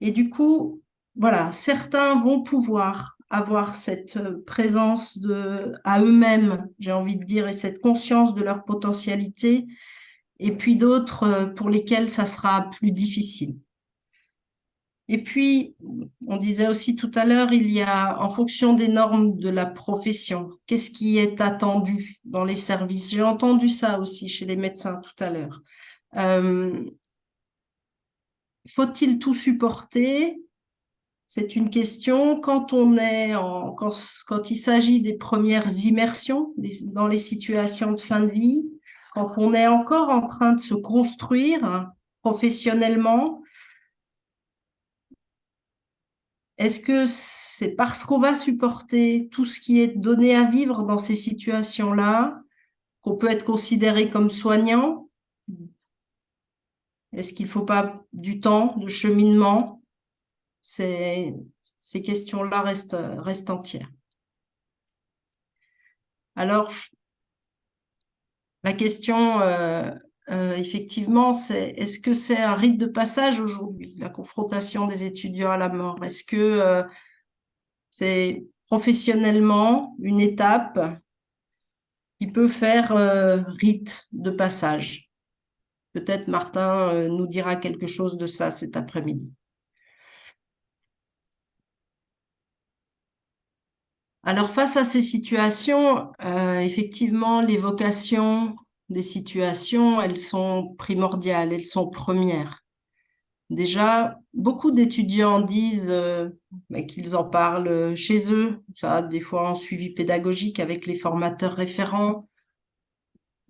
Et du coup, voilà, certains vont pouvoir avoir cette présence à eux-mêmes, j'ai envie de dire, et cette conscience de leur potentialité, et puis d'autres pour lesquels ça sera plus difficile. Et puis, on disait aussi tout à l'heure, il y a, en fonction des normes de la profession, qu'est-ce qui est attendu dans les services? J'ai entendu ça aussi chez les médecins tout à l'heure. Faut-il tout supporter? C'est une question. Quand il s'agit des premières immersions dans les situations de fin de vie, quand on est encore en train de se construire professionnellement, est-ce que c'est parce qu'on va supporter tout ce qui est donné à vivre dans ces situations-là qu'on peut être considéré comme soignant? Est-ce qu'il ne faut pas du temps de cheminement? Ces questions-là restent entières. Alors, la question, effectivement, c'est est-ce que c'est un rite de passage aujourd'hui, la confrontation des étudiants à la mort? Est-ce que c'est professionnellement une étape qui peut faire rite de passage? Peut-être Martin nous dira quelque chose de ça cet après-midi. Alors, face à ces situations, effectivement, l'évocation des situations, elles sont primordiales, elles sont premières. Déjà, beaucoup d'étudiants disent qu'ils en parlent chez eux, ça, des fois en suivi pédagogique avec les formateurs référents.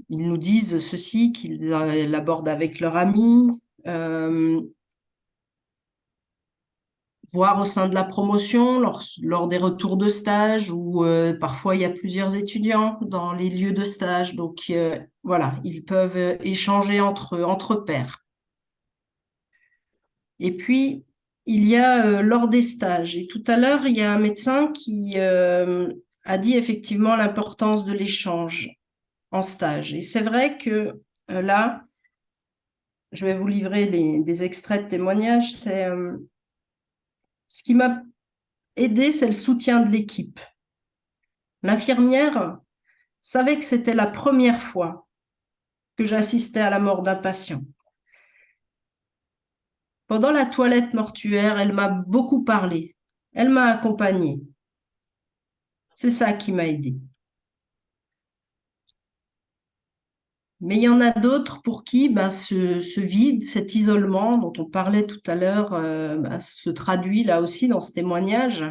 Ils nous disent ceci, qu'ils l'abordent avec leurs amis, voire au sein de la promotion, lors des retours de stage, où parfois il y a plusieurs étudiants dans les lieux de stage. Donc voilà, ils peuvent échanger entre pairs. Et puis, il y a lors des stages. Et tout à l'heure, il y a un médecin qui a dit effectivement l'importance de l'échange en stage. Et c'est vrai que là, je vais vous livrer des extraits de témoignages. Ce qui m'a aidé, c'est le soutien de l'équipe. L'infirmière savait que c'était la première fois que j'assistais à la mort d'un patient. Pendant la toilette mortuaire, elle m'a beaucoup parlé. Elle m'a accompagnée. C'est ça qui m'a aidée. Mais il y en a d'autres pour qui ce vide, cet isolement dont on parlait tout à l'heure, se traduit là aussi dans ce témoignage.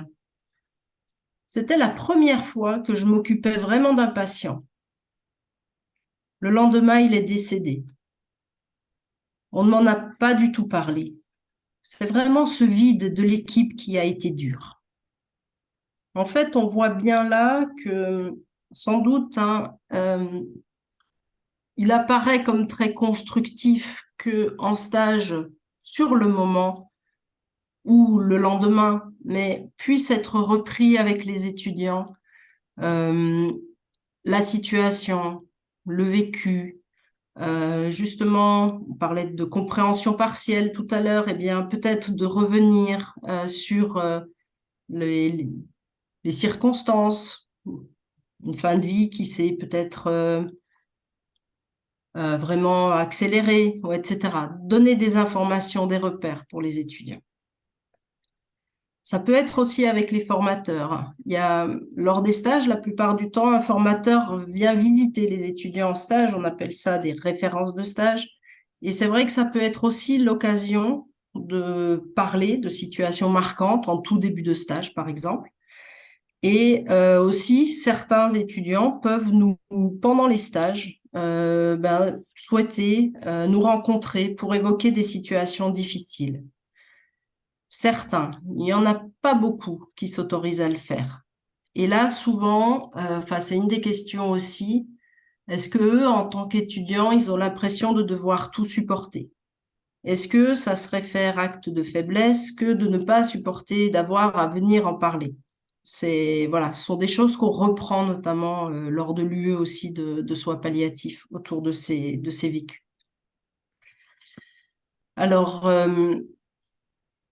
C'était la première fois que je m'occupais vraiment d'un patient. Le lendemain, il est décédé. On ne m'en a pas du tout parlé. C'est vraiment ce vide de l'équipe qui a été dur. En fait, on voit bien là que sans doute, il apparaît comme très constructif qu'en stage sur le moment ou le lendemain, mais puisse être repris avec les étudiants, la situation, le vécu. Justement, on parlait de compréhension partielle tout à l'heure, et bien peut-être de revenir sur les circonstances, une fin de vie qui s'est peut-être vraiment accélérée, etc. Donner des informations, des repères pour les étudiants. Ça peut être aussi avec les formateurs. Lors des stages, la plupart du temps, un formateur vient visiter les étudiants en stage. On appelle ça des références de stage. Et c'est vrai que ça peut être aussi l'occasion de parler de situations marquantes en tout début de stage, par exemple. Et aussi, certains étudiants peuvent pendant les stages, souhaiter nous rencontrer pour évoquer des situations difficiles. Certains, il n'y en a pas beaucoup qui s'autorisent à le faire. Et là, souvent, c'est une des questions aussi, est-ce qu'eux, en tant qu'étudiants, ils ont l'impression de devoir tout supporter? Est-ce que ça serait faire acte de faiblesse que de ne pas supporter, d'avoir à venir en parler? Ce sont des choses qu'on reprend notamment lors de l'UE aussi de soins palliatifs autour de ces vécus. Alors,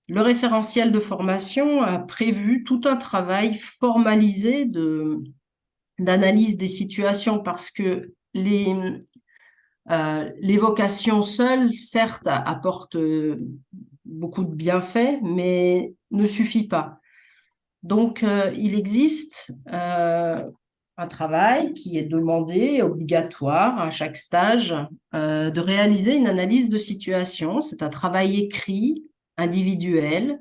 le référentiel de formation a prévu tout un travail formalisé d'analyse des situations parce que l'évocation seule, certes, apporte beaucoup de bienfaits, mais ne suffit pas. Donc, il existe un travail qui est demandé, obligatoire à chaque stage, de réaliser une analyse de situation. C'est un travail écrit, individuel,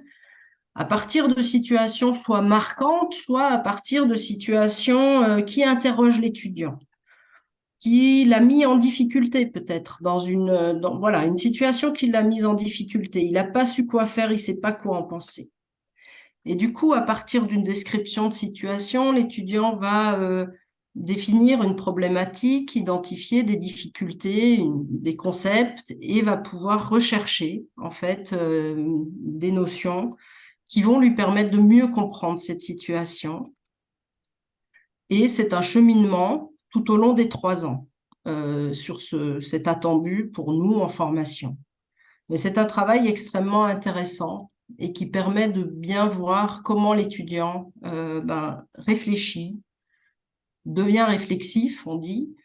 à partir de situations soit marquantes, soit à partir de situations qui interrogent l'étudiant, qui l'a mis en difficulté peut-être, dans une situation qui l'a mise en difficulté. Il n'a pas su quoi faire, il ne sait pas quoi en penser. Et du coup, à partir d'une description de situation, l'étudiant va définir une problématique, identifier des difficultés, des concepts, et va pouvoir rechercher en fait des notions qui vont lui permettre de mieux comprendre cette situation. Et c'est un cheminement tout au long des 3 ans sur cet attendu pour nous en formation. Mais c'est un travail extrêmement intéressant et qui permet de bien voir comment l'étudiant réfléchit, devient réflexif, on dit,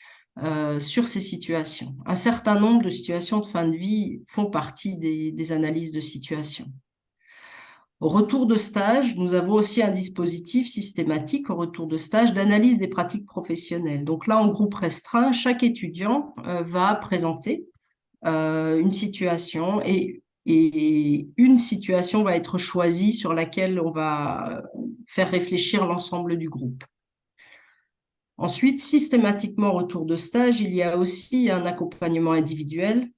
sur ces situations. Un certain nombre de situations de fin de vie font partie des analyses de situation. Au retour de stage, nous avons aussi un dispositif systématique au retour de stage d'analyse des pratiques professionnelles. Donc là, en groupe restreint, chaque étudiant va présenter une situation et une situation va être choisie sur laquelle on va faire réfléchir l'ensemble du groupe. Ensuite, systématiquement, au retour de stage, il y a aussi un accompagnement individuel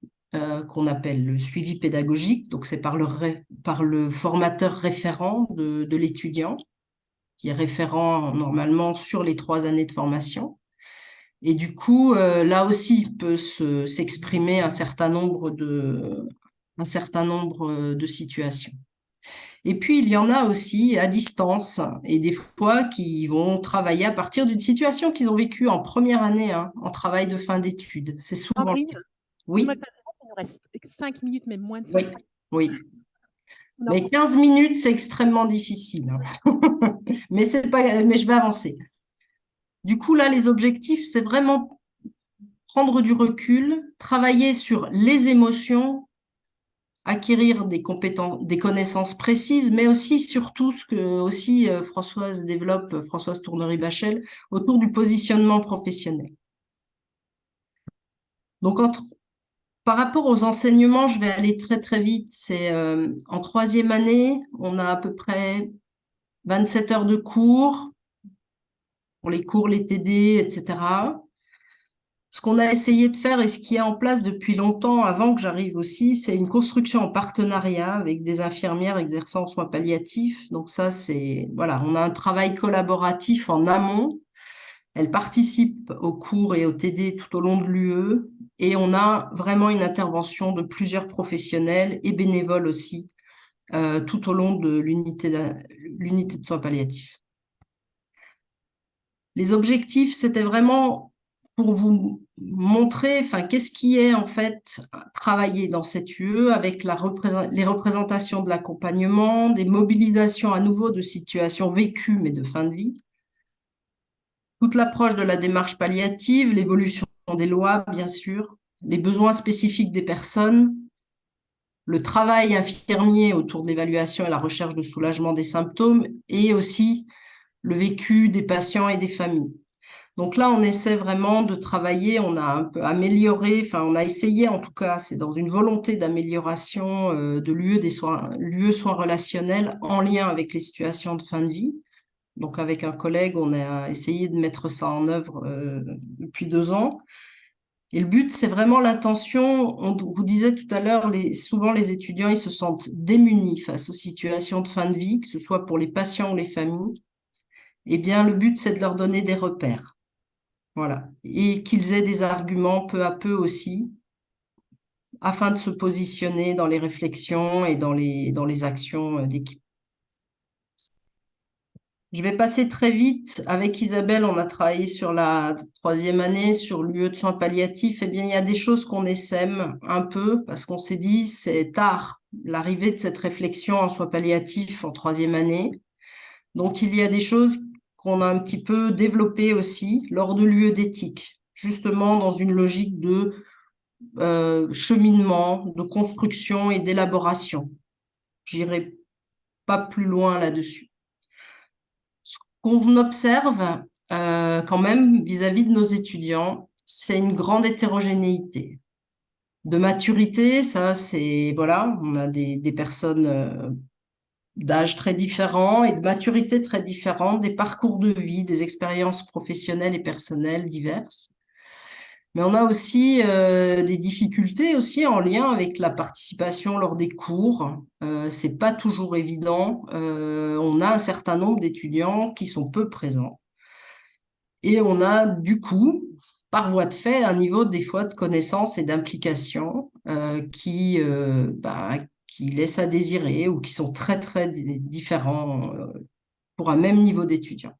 qu'on appelle le suivi pédagogique. Donc, c'est par le formateur référent de l'étudiant, qui est référent normalement sur les 3 années de formation. Et du coup, là aussi, peut s'exprimer un certain nombre de situations. Et puis, il y en a aussi à distance, et des fois qui vont travailler à partir d'une situation qu'ils ont vécue en première année, en travail de fin d'études. C'est souvent... Oui. Il nous reste 5 minutes, même moins de 5 minutes. Oui. Mais 15 minutes, c'est extrêmement difficile. mais je vais avancer. Du coup, là, les objectifs, c'est vraiment prendre du recul, travailler sur les émotions, acquérir des connaissances précises, mais aussi, surtout, ce que aussi Françoise développe, Françoise Tournery-Bachel, autour du positionnement professionnel. Donc, par rapport aux enseignements, je vais aller très, très vite. C'est en 3e année, on a à peu près 27 heures de cours, pour les cours, les TD, etc. Ce qu'on a essayé de faire et ce qui est en place depuis longtemps, avant que j'arrive aussi, c'est une construction en partenariat avec des infirmières exerçant en soins palliatifs. Donc ça, on a un travail collaboratif en amont. Elles participent aux cours et aux TD tout au long de l'UE et on a vraiment une intervention de plusieurs professionnels et bénévoles aussi tout au long de l'unité de soins palliatifs. Les objectifs, c'était vraiment pour vous montrer qu'est-ce qui est en fait travaillé dans cette UE avec les représentations de l'accompagnement, des mobilisations à nouveau de situations vécues mais de fin de vie, toute l'approche de la démarche palliative, l'évolution des lois, bien sûr, les besoins spécifiques des personnes, le travail infirmier autour de l'évaluation et la recherche de soulagement des symptômes, et aussi le vécu des patients et des familles. Donc là, on essaie vraiment de travailler, on a un peu amélioré, on a essayé en tout cas, c'est dans une volonté d'amélioration de l'UE soins relationnels en lien avec les situations de fin de vie. Donc avec un collègue, on a essayé de mettre ça en œuvre depuis 2 ans. Et le but, c'est vraiment l'intention. On vous disait tout à l'heure, souvent les étudiants, ils se sentent démunis face aux situations de fin de vie, que ce soit pour les patients ou les familles. Eh bien, le but, c'est de leur donner des repères. Voilà. Et qu'ils aient des arguments peu à peu aussi, afin de se positionner dans les réflexions et dans les actions d'équipe. Je vais passer très vite. Avec Isabelle, on a travaillé sur la 3e année, sur l'UE de soins palliatifs. Eh bien, il y a des choses qu'on essaime un peu parce qu'on s'est dit, c'est tard l'arrivée de cette réflexion en soins palliatifs en 3e année. Donc, il y a des choses qu'on a un petit peu développées aussi lors de l'UE d'éthique, justement dans une logique de cheminement, de construction et d'élaboration. J'irai pas plus loin là-dessus. Ce qu'on observe quand même vis-à-vis de nos étudiants, c'est une grande hétérogénéité. De maturité, ça c'est, voilà, on a des personnes d'âge très différents et de maturité très différentes, des parcours de vie, des expériences professionnelles et personnelles diverses. Mais on a aussi des difficultés aussi en lien avec la participation lors des cours. C'est pas toujours évident. On a un certain nombre d'étudiants qui sont peu présents. Et on a du coup, par voie de fait, un niveau des fois de connaissance et d'implication qui laisse à désirer ou qui sont très très différents pour un même niveau d'étudiant.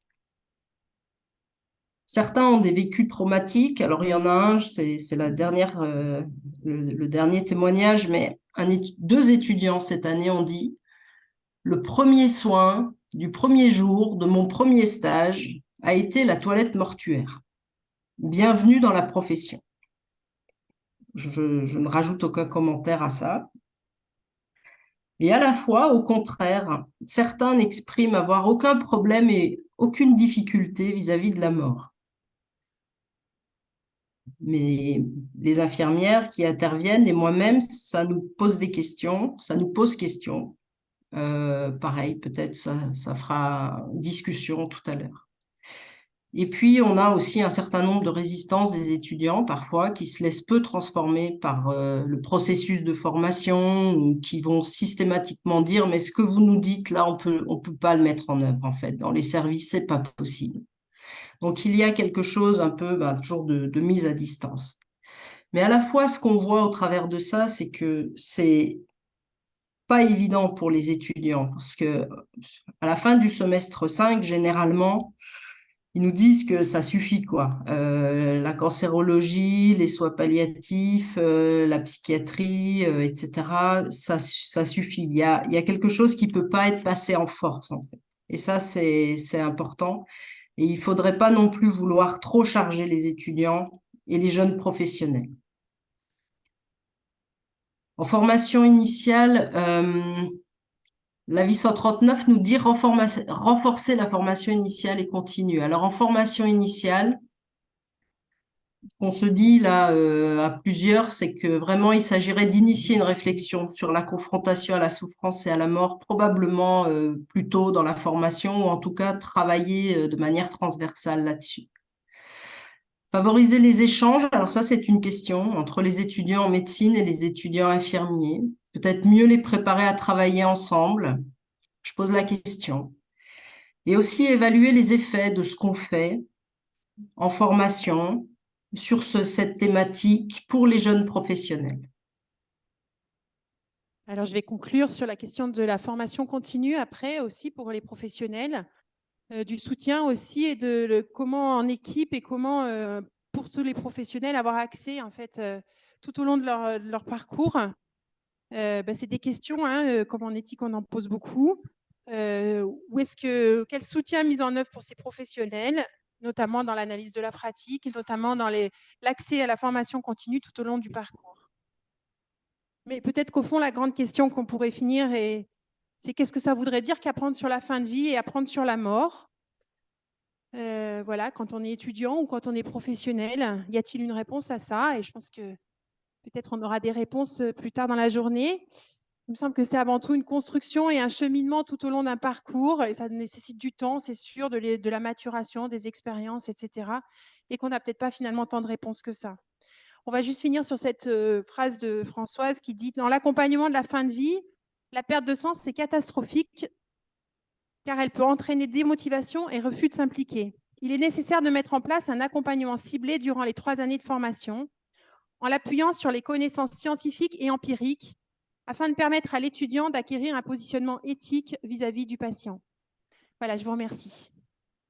Certains ont des vécus traumatiques. Alors, il y en a un, c'est le dernier témoignage, mais 2 étudiants cette année ont dit « Le premier soin du premier jour de mon premier stage a été la toilette mortuaire. Bienvenue dans la profession. » Je ne rajoute aucun commentaire à ça. Et à la fois, au contraire, certains n'expriment avoir aucun problème et aucune difficulté vis-à-vis de la mort. Mais les infirmières qui interviennent et moi-même, ça nous pose des questions, ça nous pose question. Pareil, peut-être ça fera discussion tout à l'heure. Et puis, on a aussi un certain nombre de résistances des étudiants, parfois, qui se laissent peu transformer par le processus de formation, ou qui vont systématiquement dire « Mais ce que vous nous dites, là, on peut pas le mettre en œuvre, en fait. Dans les services, c'est pas possible. » Donc, il y a quelque chose un peu toujours de mise à distance. Mais à la fois, ce qu'on voit au travers de ça, c'est que c'est pas évident pour les étudiants parce que à la fin du semestre 5, généralement, ils nous disent que ça suffit, quoi. La cancérologie, les soins palliatifs, la psychiatrie, etc., ça suffit. Il y a quelque chose qui peut pas être passé en force, en fait. Et ça, c'est important. Et il ne faudrait pas non plus vouloir trop charger les étudiants et les jeunes professionnels. En formation initiale, l'avis 139 nous dit renforcer la formation initiale et continue. Alors en formation initiale, ce qu'on se dit là à plusieurs, c'est que vraiment il s'agirait d'initier une réflexion sur la confrontation à la souffrance et à la mort, probablement plus tôt dans la formation, ou en tout cas travailler de manière transversale là-dessus. Favoriser les échanges, alors ça c'est une question, entre les étudiants en médecine et les étudiants infirmiers. Peut-être mieux les préparer à travailler ensemble. Je pose la question. Et aussi évaluer les effets de ce qu'on fait en formation sur cette thématique pour les jeunes professionnels. Alors, je vais conclure sur la question de la formation continue après aussi pour les professionnels, du soutien aussi et comment en équipe et comment pour tous les professionnels avoir accès en fait tout au long de leur parcours. C'est des questions, hein, comme en éthique on en pose beaucoup. Quel soutien mis en œuvre pour ces professionnels, notamment dans l'analyse de la pratique et notamment dans l'accès à la formation continue tout au long du parcours. Mais peut-être qu'au fond, la grande question qu'on pourrait finir, c'est qu'est-ce que ça voudrait dire qu'apprendre sur la fin de vie et apprendre sur la mort? Voilà, quand on est étudiant ou quand on est professionnel, y a-t-il une réponse à ça? Et je pense que peut-être on aura des réponses plus tard dans la journée. Il me semble que c'est avant tout une construction et un cheminement tout au long d'un parcours, et ça nécessite du temps, c'est sûr, de la maturation, des expériences, etc. Et qu'on n'a peut-être pas finalement tant de réponses que ça. On va juste finir sur cette phrase de Françoise qui dit « Dans l'accompagnement de la fin de vie, la perte de sens, c'est catastrophique car elle peut entraîner démotivation et refus de s'impliquer. Il est nécessaire de mettre en place un accompagnement ciblé durant les 3 années de formation en l'appuyant sur les connaissances scientifiques et empiriques afin de permettre à l'étudiant d'acquérir un positionnement éthique vis-à-vis du patient. » Voilà, je vous remercie.